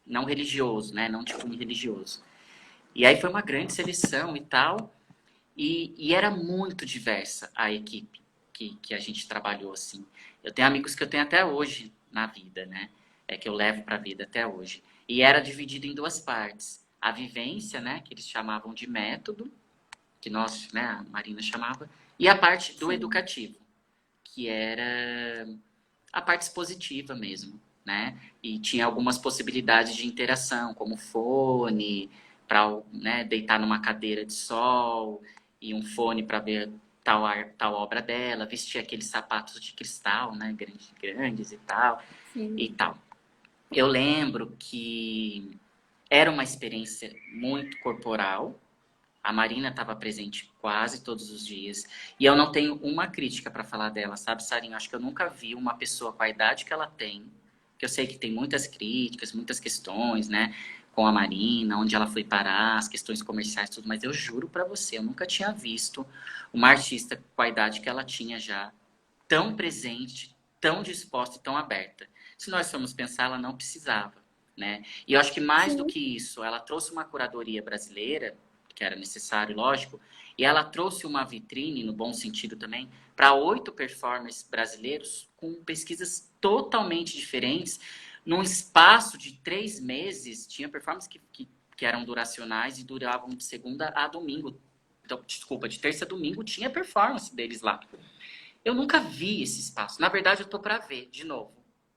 não religioso, né? Não tipo religioso. E aí foi uma grande seleção e tal, e era muito diversa a equipe que a gente trabalhou assim. Eu tenho amigos que eu tenho até hoje na vida, né? É que eu levo para a vida até hoje. E era dividido em duas partes. A vivência, né, que eles chamavam de método, que nós, né, a Marina chamava, e a parte do Sim. educativo, que era a parte expositiva mesmo, né? E tinha algumas possibilidades de interação, como fone, para, né, deitar numa cadeira de sol, e um fone para ver tal obra dela, vestir aqueles sapatos de cristal, né, grandes e Sim. tal. Eu lembro que era uma experiência muito corporal. A Marina estava presente quase todos os dias. E eu não tenho uma crítica para falar dela, sabe, Sarinho? Acho que eu nunca vi uma pessoa com a idade que ela tem, que eu sei que tem muitas críticas, muitas questões, né, com a Marina, onde ela foi parar, as questões comerciais, tudo, mas eu juro para você, eu nunca tinha visto uma artista com a idade que ela tinha já, tão presente, tão disposta e tão aberta. Se nós formos pensar, ela não precisava, né? E eu acho que mais do Sim. que isso, ela trouxe uma curadoria brasileira, que era necessário, lógico, e ela trouxe uma vitrine, no bom sentido também, para 8 performers brasileiros com pesquisas totalmente diferentes. Num espaço de 3 meses, tinha performances que eram duracionais e duravam de segunda a domingo. Então, desculpa, de terça a domingo tinha performance deles lá. Eu nunca vi esse espaço. Na verdade, eu tô para ver de novo,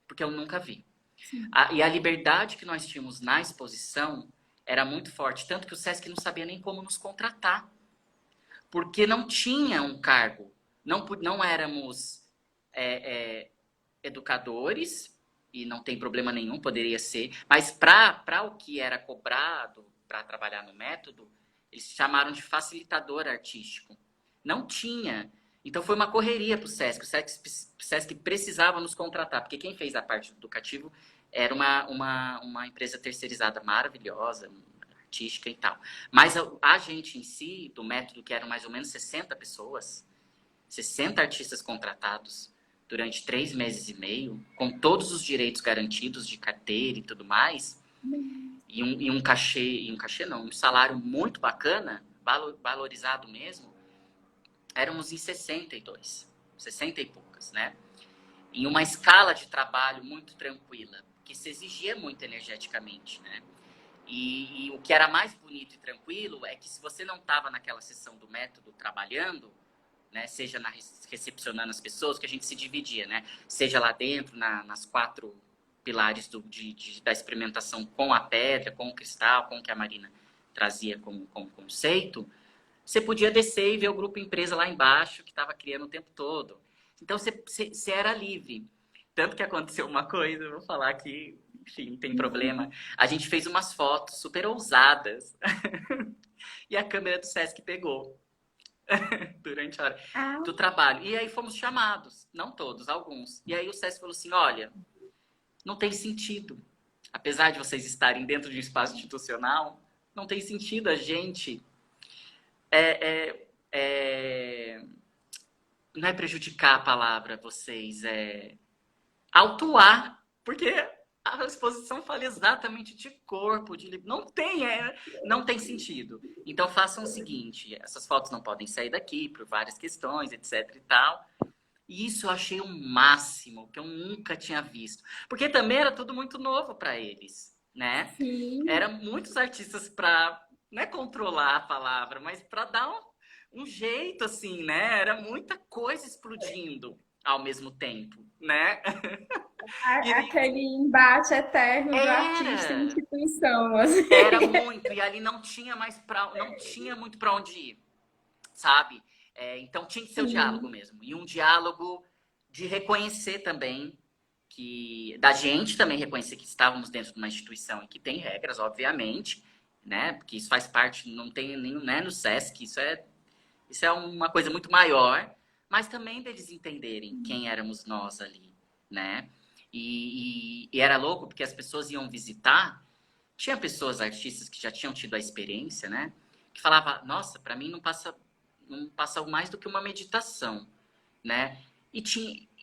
porque eu nunca vi. Sim. E a liberdade que nós tínhamos na exposição era muito forte, tanto que o Sesc não sabia nem como nos contratar, porque não tinha um cargo, não éramos educadores, e não tem problema nenhum, poderia ser, mas para o que era cobrado para trabalhar no método, eles chamaram de facilitador artístico. Não tinha. Então foi uma correria para o Sesc. O Sesc precisava nos contratar, porque quem fez a parte do educativo era uma empresa terceirizada maravilhosa, artística e tal. Mas a gente em si, do método, que eram mais ou menos 60 pessoas, 60 artistas contratados durante 3 meses e meio, com todos os direitos garantidos de carteira e tudo mais, e um cachê não, um salário muito bacana, valorizado mesmo, éramos em 62, 60 e poucas, né? Em uma escala de trabalho muito tranquila, que se exigia muito energeticamente, né? E o que era mais bonito e tranquilo é que se você não estava naquela sessão do método trabalhando, né, seja recepcionando as pessoas, que a gente se dividia, né? Seja lá dentro, nas 4 pilares da experimentação com a pedra, com o cristal, com o que a Marina trazia como conceito, você podia descer e ver o grupo empresa lá embaixo que estava criando o tempo todo. Então você era livre. Tanto que aconteceu uma coisa, eu vou falar aqui, enfim, não tem problema. A gente fez umas fotos super ousadas e a câmera do Sesc pegou durante a hora Ah, do trabalho. E aí fomos chamados, não todos, alguns. E aí o Sesc falou assim, olha, não tem sentido. Apesar de vocês estarem dentro de um espaço institucional, não tem sentido a gente não é prejudicar a palavra vocês, autuar, porque a exposição fala exatamente de corpo, não tem sentido. Então façam o seguinte, essas fotos não podem sair daqui por várias questões, etc e tal. E isso eu achei o máximo, que eu nunca tinha visto. Porque também era tudo muito novo para eles, né? Sim, Eram muitos artistas para, não é controlar a palavra, mas para dar um jeito, assim, né? Era muita coisa explodindo ao mesmo tempo, né? E aquele embate eterno do artista e era, instituição, assim. era muito, e ali não tinha muito para onde ir, sabe? Então tinha que ser o diálogo Sim. mesmo. E um diálogo de reconhecer também da gente também reconhecer que estávamos dentro de uma instituição e que tem regras, obviamente, né? Porque isso faz parte, não tem nenhum, né, no SESC, isso é uma coisa muito maior, mas também deles entenderem quem éramos nós ali, né? E era louco porque as pessoas iam visitar, tinha pessoas, artistas que já tinham tido a experiência, né? Que falava, nossa, para mim não passa mais do que uma meditação, né?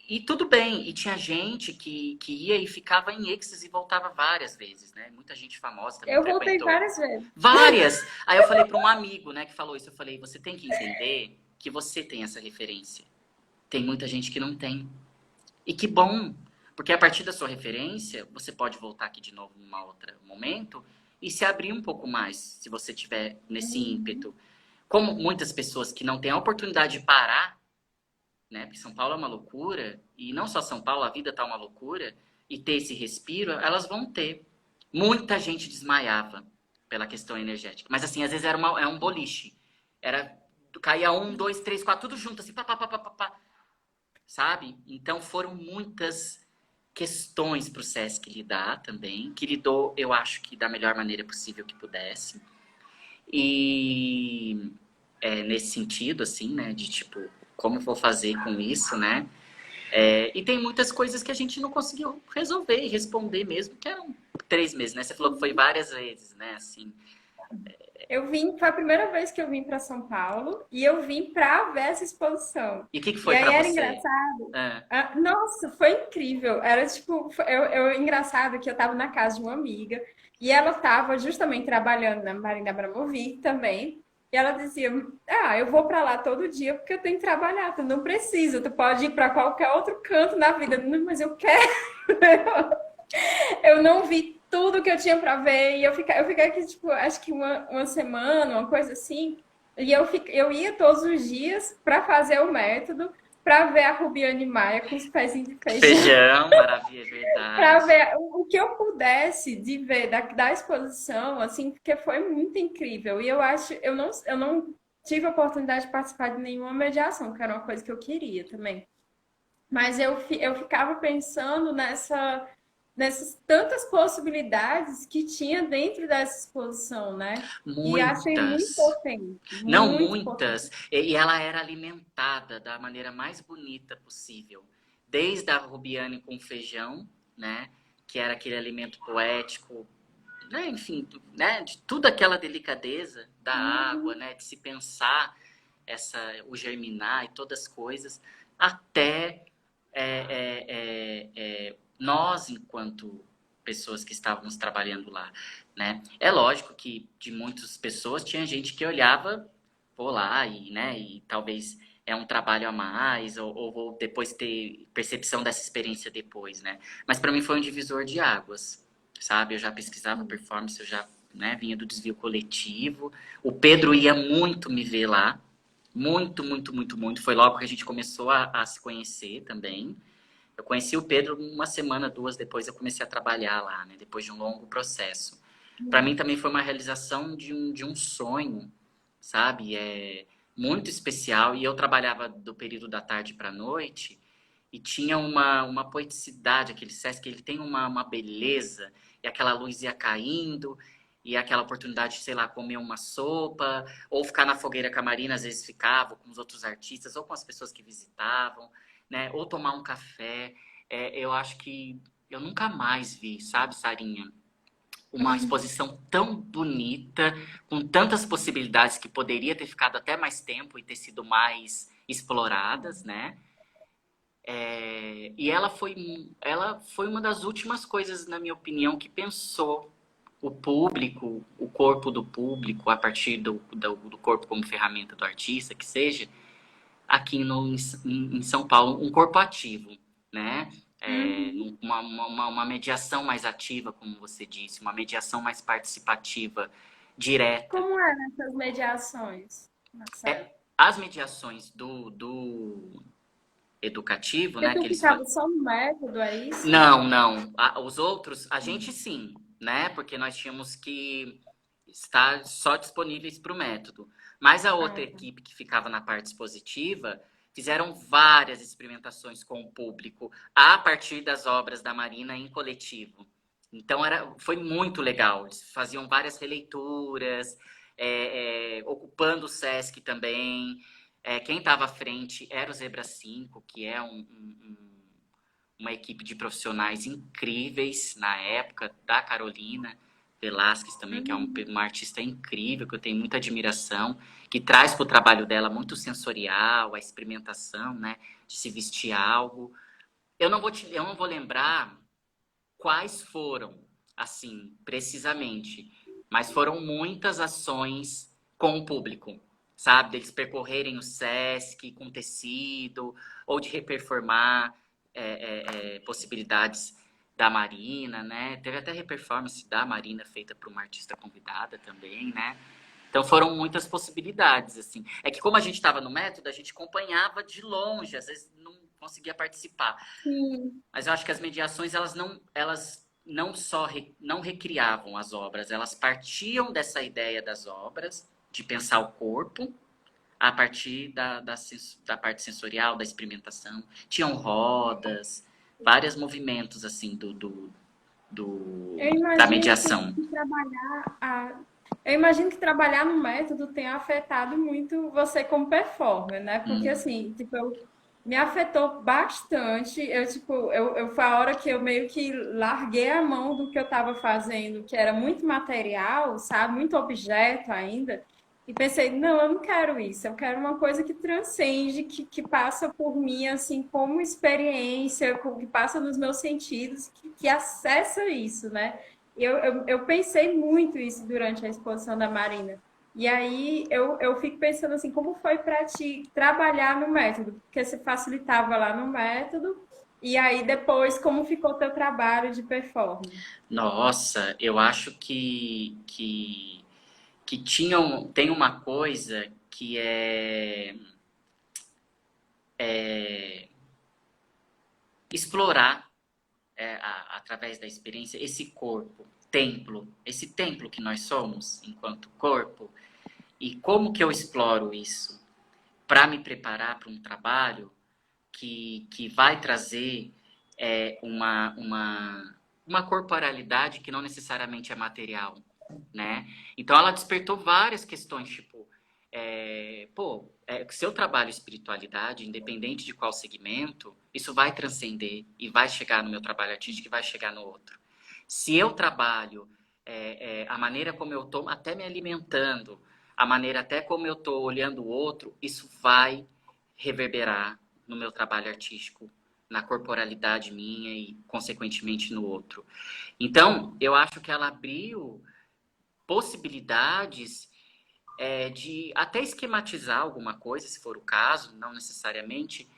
E tudo bem, e tinha gente que ia e ficava em êxtase e voltava várias vezes, né? Muita gente famosa também Eu voltei frequentou. várias vezes. Várias! Aí eu falei para um amigo, né, que falou isso, eu falei, você tem que entender que você tem essa referência. Tem muita gente que não tem. E que bom, porque a partir da sua referência, você pode voltar aqui de novo num outro momento e se abrir um pouco mais, se você tiver nesse Uhum. ímpeto. Como muitas pessoas que não têm a oportunidade de parar, né? Porque São Paulo é uma loucura, e não só São Paulo, a vida tá uma loucura, e ter esse respiro, elas vão ter. Muita gente desmaiava pela questão energética. Mas assim, às vezes é um boliche. Era, caía um, dois, três, quatro, tudo junto, assim, pá, pá, pá, pá, pá, pá, sabe? Então foram muitas questões para o SESC lidar também, que lidou, eu acho que da melhor maneira possível que pudesse. E nesse sentido, assim, né, de tipo, como eu vou fazer com isso, né? E tem muitas coisas que a gente não conseguiu resolver e responder mesmo, que eram 3 meses, né? Você falou que foi várias vezes, né? Assim. Eu vim, foi a primeira vez que eu vim para São Paulo e eu vim para ver essa exposição. E o que, que E foi aí para era você? engraçado. É. Nossa, foi incrível. Era tipo, engraçado que eu estava na casa de uma amiga e ela estava justamente trabalhando na Marina Abramovic também. E ela dizia: Ah, eu vou para lá todo dia porque eu tenho que trabalhar. Tu não precisa, tu pode ir para qualquer outro canto na vida. Não, mas eu quero. Eu não vi tudo que eu tinha para ver e eu fiquei aqui, tipo, acho que uma semana, uma coisa assim. E eu ia todos os dias para fazer o método, para ver a Rubiane Maia com os pezinhos de feijão, Feijão, maravilha, é para verdade. ver o que eu pudesse de ver da exposição, assim, porque foi muito incrível. E eu acho, eu não tive a oportunidade de participar de nenhuma mediação, que era uma coisa que eu queria também. Mas eu ficava pensando nessas tantas possibilidades que tinha dentro dessa exposição, né? E achei Muitas. Não, muito potente. muitas. E ela era alimentada da maneira mais bonita possível. Desde a Rubiane com feijão, né? Que era aquele alimento poético, né? Enfim, né? De toda aquela delicadeza da água, Uhum. né? De se pensar o germinar e todas as coisas, até nós, enquanto pessoas que estávamos trabalhando lá, né? É lógico que de muitas pessoas tinha gente que olhava por lá e, né? E talvez é um trabalho a mais ou vou depois ter percepção dessa experiência depois, né? Mas para mim foi um divisor de águas, sabe? Eu já pesquisava performance, eu já, né, vinha do desvio coletivo. O Pedro ia muito me ver lá, muito, muito, muito, muito. Foi logo que a gente começou a se conhecer também. Eu conheci o Pedro uma semana, duas depois eu comecei a trabalhar lá, né? Depois de um longo processo. Para mim também foi uma realização de um sonho, sabe? Muito especial. E eu trabalhava do período da tarde para a noite e tinha uma poeticidade, aquele Sesc, ele tem uma beleza, e aquela luz ia caindo, e aquela oportunidade de, sei lá, comer uma sopa, ou ficar na fogueira com a Marina, às vezes ficava com os outros artistas, ou com as pessoas que visitavam, né? Ou tomar um café. Eu acho que eu nunca mais vi, sabe, Sarinha? Uma exposição tão bonita, com tantas possibilidades que poderia ter ficado até mais tempo e ter sido mais exploradas, né? E ela foi uma das últimas coisas, na minha opinião, que pensou o público, o corpo do público, a partir do corpo como ferramenta do artista, que seja, aqui em São Paulo, um corpo ativo, né? Uhum. Uma mediação mais ativa, como você disse, uma mediação mais participativa, direta. Como eram essas mediações, Marcelo? As mediações do educativo, Porque né? tu Que eles ficava só no método, é isso? Não, não. Os outros, a gente sim, né? Porque nós tínhamos que estar só disponíveis para o método. Mas a outra Ah, tá. equipe que ficava na parte expositiva fizeram várias experimentações com o público a partir das obras da Marina em coletivo. Então foi muito legal. Eles faziam várias releituras, ocupando o Sesc também. Quem estava à frente era o Zebra 5, que é uma equipe de profissionais incríveis na época, da Carolina Velasquez também, que é Uhum. uma artista incrível, que eu tenho muita admiração, que traz para o trabalho dela muito sensorial, a experimentação, né, de se vestir algo. Eu não vou lembrar quais foram, assim, precisamente, mas foram muitas ações com o público, sabe? Deles percorrerem o Sesc com tecido, ou de reperformar possibilidades da Marina, né? Teve até reperformance da Marina feita por uma artista convidada também, né? Então foram muitas possibilidades, assim. É que como a gente estava no método, a gente acompanhava de longe, às vezes não conseguia participar. Sim. Mas eu acho que as mediações, elas não só não recriavam as obras, elas partiam dessa ideia das obras, de pensar o corpo, a partir da parte sensorial, da experimentação. Tinham rodas, vários movimentos, assim, Eu da imagino mediação. eu imagino que trabalhar no método tenha afetado muito você como performer, né? Porque Hum. assim, tipo, me afetou bastante. Foi a hora que eu meio que larguei a mão do que eu estava fazendo, que era muito material, sabe? Muito objeto ainda. E pensei, não, eu não quero isso. Eu quero uma coisa que transcende, que passa por mim, assim, como experiência, que passa nos meus sentidos, que acessa isso, né? Eu pensei muito isso durante a exposição da Marina. E aí eu fico pensando assim, como foi para ti trabalhar no método? Porque você facilitava lá no método, e aí depois como ficou o teu trabalho de performance? Nossa, eu acho que tem uma coisa que é explorar através da experiência, esse corpo, esse templo que nós somos enquanto corpo, e como que eu exploro isso para me preparar para um trabalho que vai trazer uma corporalidade que não necessariamente é material, né? Então ela despertou várias questões, tipo, se eu trabalho espiritualidade, independente de qual segmento, isso vai transcender e vai chegar no meu trabalho artístico e vai chegar no outro. Se eu trabalho a maneira como eu estou até me alimentando, a maneira até como eu estou olhando o outro, isso vai reverberar no meu trabalho artístico, na corporalidade minha e, consequentemente, no outro. Então, eu acho que ela abriu possibilidades de até esquematizar alguma coisa, se for o caso, não necessariamente,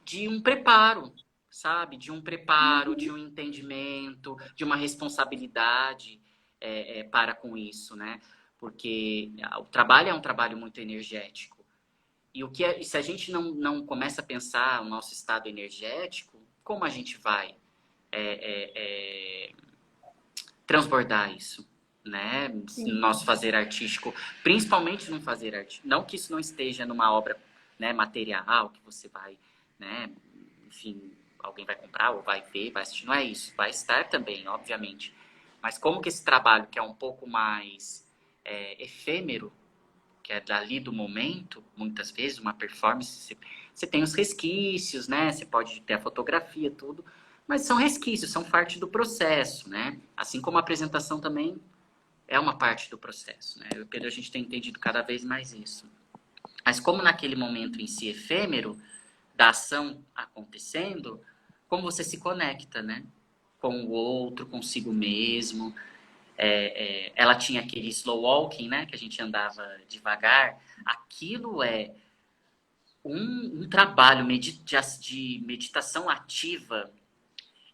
de um preparo, sabe? De um preparo, de um entendimento, de uma responsabilidade para com isso, né? Porque o trabalho é um trabalho muito energético. E se a gente não começa a pensar o nosso estado energético, como a gente vai é, é, transbordar isso, né? No Sim. nosso fazer artístico, principalmente no fazer artístico. Não que isso não esteja numa obra, né, material, que você vai, né, enfim, alguém vai comprar ou vai ver, vai assistir. Não é isso. Vai estar também, obviamente. Mas como que esse trabalho, que é um pouco mais efêmero, que é dali do momento, muitas vezes, uma performance, você tem os resquícios, né? Você pode ter a fotografia, tudo, mas são resquícios, são parte do processo, né? Assim como a apresentação também é uma parte do processo, né? Eu e o Pedro, a gente tem entendido cada vez mais isso. Mas como naquele momento em si efêmero, da ação acontecendo, como você se conecta, né? Com o outro, consigo mesmo, ela tinha aquele slow walking, né? Que a gente andava devagar. Aquilo um trabalho de meditação ativa.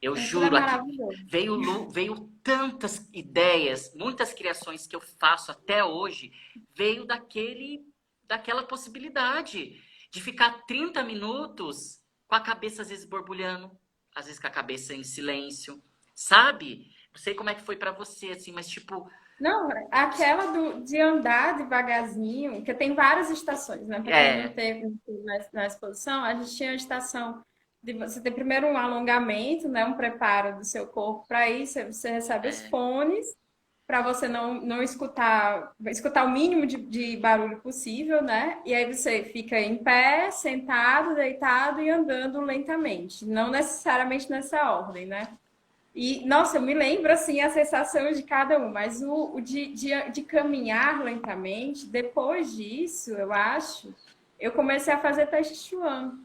Eu Aquilo é juro, aqui maravilhoso. veio tantas ideias, muitas criações que eu faço até hoje, veio daquela possibilidade de ficar 30 minutos com a cabeça às vezes borbulhando, às vezes com a cabeça em silêncio, sabe? Não sei como é que foi pra você, assim, mas tipo, Não, aquela de andar devagarzinho, porque tem várias estações, né? Para quem não é, teve na exposição, a gente tinha a estação de você ter primeiro um alongamento, né? Um preparo do seu corpo para isso, aí você recebe os é, fones para você não escutar o mínimo de barulho possível, né? E aí você fica em pé, sentado, deitado e andando lentamente, não necessariamente nessa ordem, né? E, nossa, eu me lembro, assim, a sensação de cada um, mas de caminhar lentamente, depois disso, eu acho, eu comecei a fazer Tai Chi Chuan,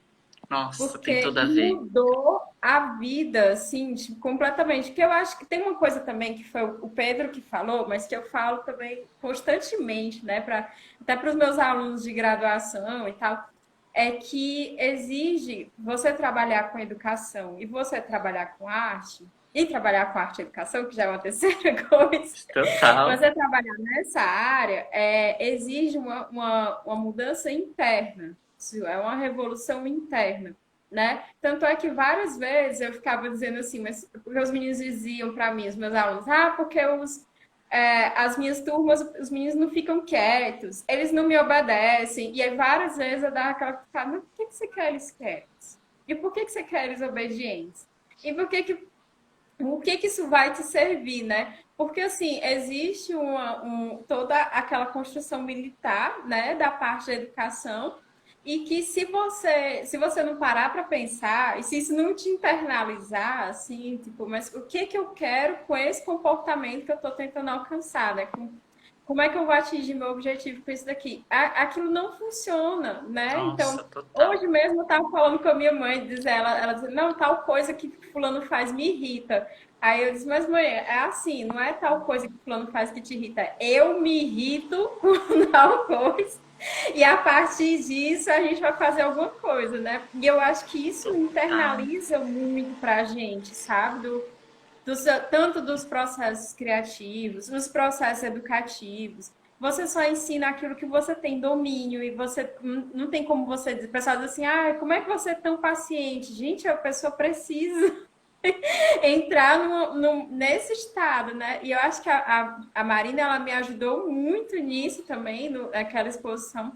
nossa, tem porque tudo a ver. mudou a vida, assim, tipo, completamente. Porque eu acho que tem uma coisa também que foi o Pedro que falou, mas que eu falo também constantemente, né, até para os meus alunos de graduação e tal, é que exige você trabalhar com educação e você trabalhar com arte, e trabalhar com arte e educação, que já é uma terceira coisa, Total. você trabalhar nessa área exige uma mudança interna. Isso é uma revolução interna, né? Tanto é que várias vezes eu ficava dizendo assim, mas porque os meninos diziam para mim, os meus alunos, porque as minhas turmas, os meninos não ficam quietos, eles não me obedecem. E aí várias vezes eu dava aquela ficada, mas por que você quer eles quietos? E por que você quer eles obedientes? E por que o que que isso vai te servir, né? Porque assim, existe toda aquela construção militar, né, da parte da educação, e que se você não parar para pensar, e se isso não te internalizar, assim, tipo, mas o que que eu quero com esse comportamento que eu estou tentando alcançar, né? Como é que eu vou atingir meu objetivo com isso daqui? Aquilo não funciona, né? Nossa, Então, total. hoje mesmo eu estava falando com a minha mãe, ela dizia, não, tal coisa que fulano faz me irrita. Aí eu disse, mas mãe, é assim, não é tal coisa que fulano faz que te irrita. Eu me irrito com tal coisa. E a partir disso a gente vai fazer alguma coisa, né? E eu acho que isso Total. internaliza muito pra gente, sabe? Tanto dos processos criativos, dos processos educativos. Você só ensina aquilo que você tem domínio e você não tem como você dizer, o pessoal diz assim, como é que você é tão paciente? Gente, a pessoa precisa entrar nesse estado, né? E eu acho que a Marina, ela me ajudou muito nisso também, naquela exposição,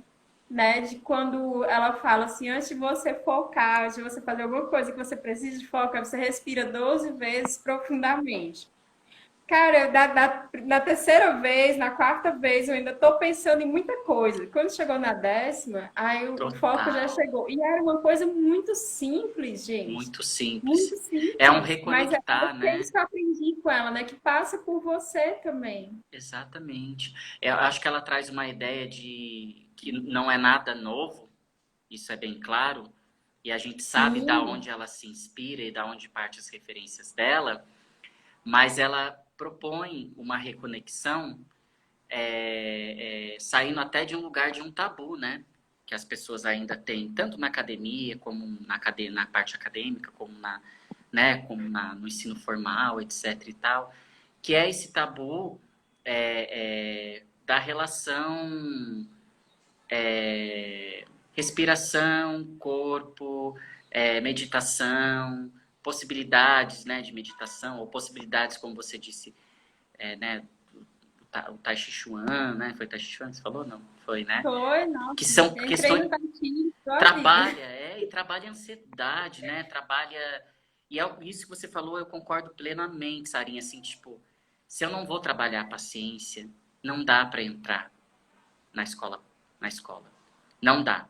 né? De quando ela fala assim, antes de você focar, antes de você fazer alguma coisa que você precisa de foco, você respira 12 vezes profundamente. Cara, na terceira vez, na quarta vez, eu ainda tô pensando em muita coisa. Quando chegou na décima, aí o foco já Total. chegou. E era uma coisa muito simples, gente. Muito simples. Muito É um simples. Mas é reconectar, porque né? isso que eu aprendi com ela, né? Que passa por você também. Exatamente. Eu acho que ela traz uma ideia de que não é nada novo, isso é bem claro, e a gente sabe da Sim, onde ela se inspira e da onde parte as referências dela, mas ela propõe uma reconexão saindo até de um lugar de um tabu, né? Que as pessoas ainda têm, tanto na academia, como na parte acadêmica, como no ensino formal, etc. e tal, que é esse tabu da relação respiração, corpo, meditação, possibilidades, né, de meditação, ou possibilidades, como você disse, né, o Tai Chi Chuan, né? Foi Tai Chi Chuan que você falou? Não, foi, né? foi, nossa. Que são Eu entrei questões. no tatinho a vida. Trabalha a ansiedade, né? Trabalha. E é isso que você falou, eu concordo plenamente, Sarinha. Assim, tipo, se eu não vou trabalhar a paciência, não dá para entrar na escola, na escola. Não dá.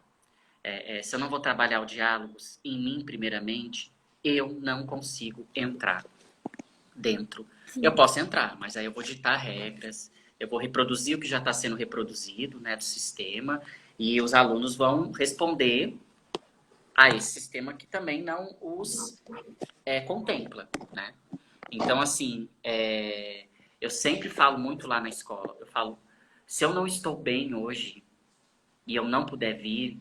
Se eu não vou trabalhar o diálogos em mim, primeiramente, eu não consigo entrar dentro. Eu Sim. posso entrar, mas aí eu vou ditar regras, eu vou reproduzir o que já está sendo reproduzido, né, do sistema, e os alunos vão responder a esse sistema que também não os contempla, né? Então, assim, eu sempre falo muito lá na escola, eu falo, se eu não estou bem hoje e eu não puder vir,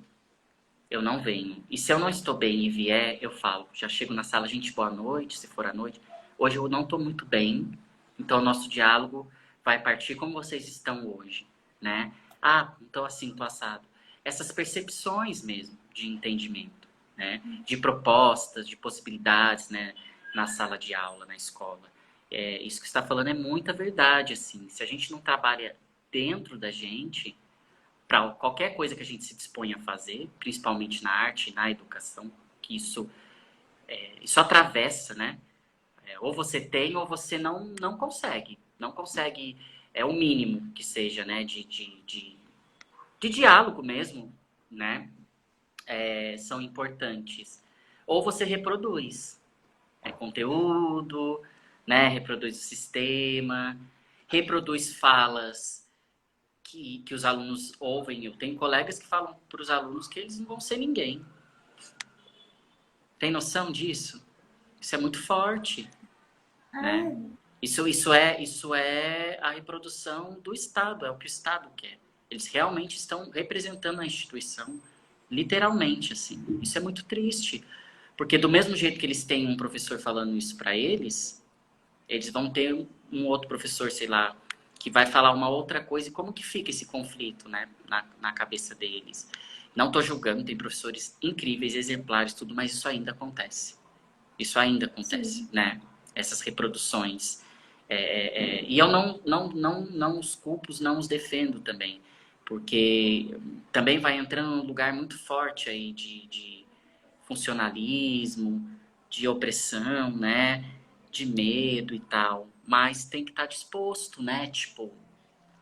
eu não venho. E se eu não estou bem e vier, eu falo. Já chego na sala, gente, boa noite, se for à noite. Hoje eu não estou muito bem, então o nosso diálogo vai partir como vocês estão hoje, né? Ah, então assim, tô assado. Essas percepções mesmo de entendimento, né? De propostas, de possibilidades, né? Na sala de aula, na escola. Isso que você está falando é muita verdade, assim. Se a gente não trabalha dentro da gente, para qualquer coisa que a gente se dispõe a fazer, principalmente na arte e na educação, que isso atravessa, né? Ou você tem ou você não consegue. Não consegue, é o mínimo que seja, né? De diálogo mesmo, né? São importantes. Ou você reproduz conteúdo, né? Reproduz o sistema, reproduz falas que os alunos ouvem. Eu tenho colegas que falam para os alunos que eles não vão ser ninguém. Tem noção disso? Isso é muito forte, né? É, Isso é a reprodução do Estado, é o que o Estado quer. Eles realmente estão representando a instituição, literalmente, assim. Isso é muito triste, porque do mesmo jeito que eles têm um professor falando isso para eles vão ter um outro professor, sei lá, que vai falar uma outra coisa. E como que fica esse conflito, né, na cabeça deles? Não estou julgando, tem professores incríveis, exemplares, tudo, mas isso ainda acontece. Isso ainda acontece, sim. né? Essas reproduções. E eu não os culpo, não os defendo também, porque também vai entrando num lugar muito forte aí de funcionalismo, de opressão, né? De medo e tal. Mas tem que estar disposto, né? Tipo,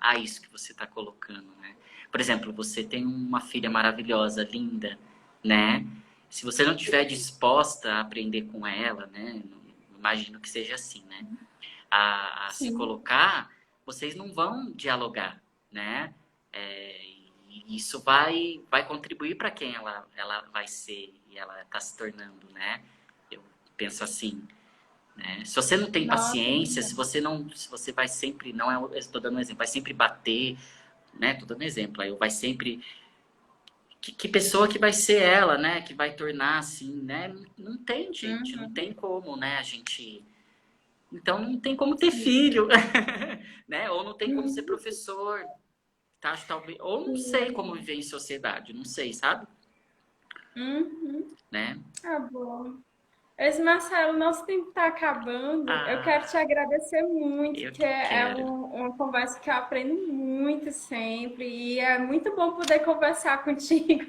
a isso que você está colocando, né? Por exemplo, você tem uma filha maravilhosa, linda, né? Se você não estiver disposta a aprender com ela, né? Imagino que seja assim, né? A se Sim. colocar, vocês não vão dialogar, né? E isso vai contribuir para quem ela vai ser e ela está se tornando, né? Eu penso assim, né? Se você não tem Nossa, paciência, se você vai sempre, não é, eu estou dando um exemplo, vai sempre bater, né? Tô dando exemplo, aí eu vai sempre que pessoa que vai ser ela, né? Que vai tornar assim, né? Não tem, gente, não uhum, tem como, né? A gente então não tem como ter sim. filho, né? Ou não tem como ser Uhum, professor, tá? Talvez, ou não sim, sei como verdade. viver em sociedade, não sei, sabe? Uhum. Né? Tá bom. Esse Marcelo, nosso tempo está acabando. Eu quero te Ah, agradecer muito, eu que que é quero. uma conversa que eu aprendo muito sempre. E é muito bom poder conversar contigo.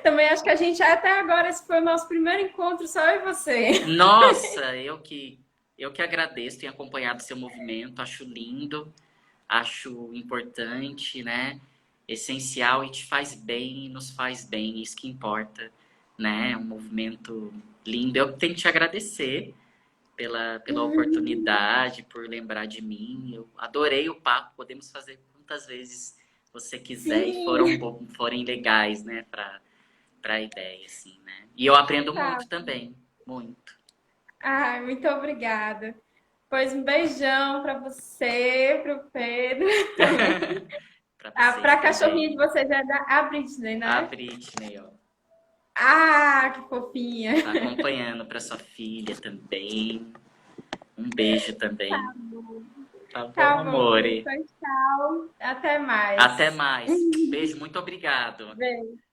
Também acho que a gente, até agora, esse foi o nosso primeiro encontro, só eu e você. Nossa, eu que agradeço, tenho acompanhado seu movimento, acho lindo, acho importante, né? Essencial e te faz bem, e nos faz bem, isso que importa, né? Um movimento lindo. Eu tenho que te agradecer pela oportunidade, por lembrar de mim. Eu adorei o papo, podemos fazer quantas vezes você quiser e Sim, forem legais, né, para a ideia, assim, né? E eu aprendo tá. muito também, muito. Ai, muito obrigada. Pois um beijão para você, para o Pedro. Para Ah, vocês para a cachorrinha de também. vocês é da a Britney, A né? Britney, ó, Ah, que fofinha. tá acompanhando para sua filha também. Um beijo também. Tá bom, Tá bom. amore? Tchau, tchau. Até Até mais. mais. Beijo, muito obrigado. Beijo.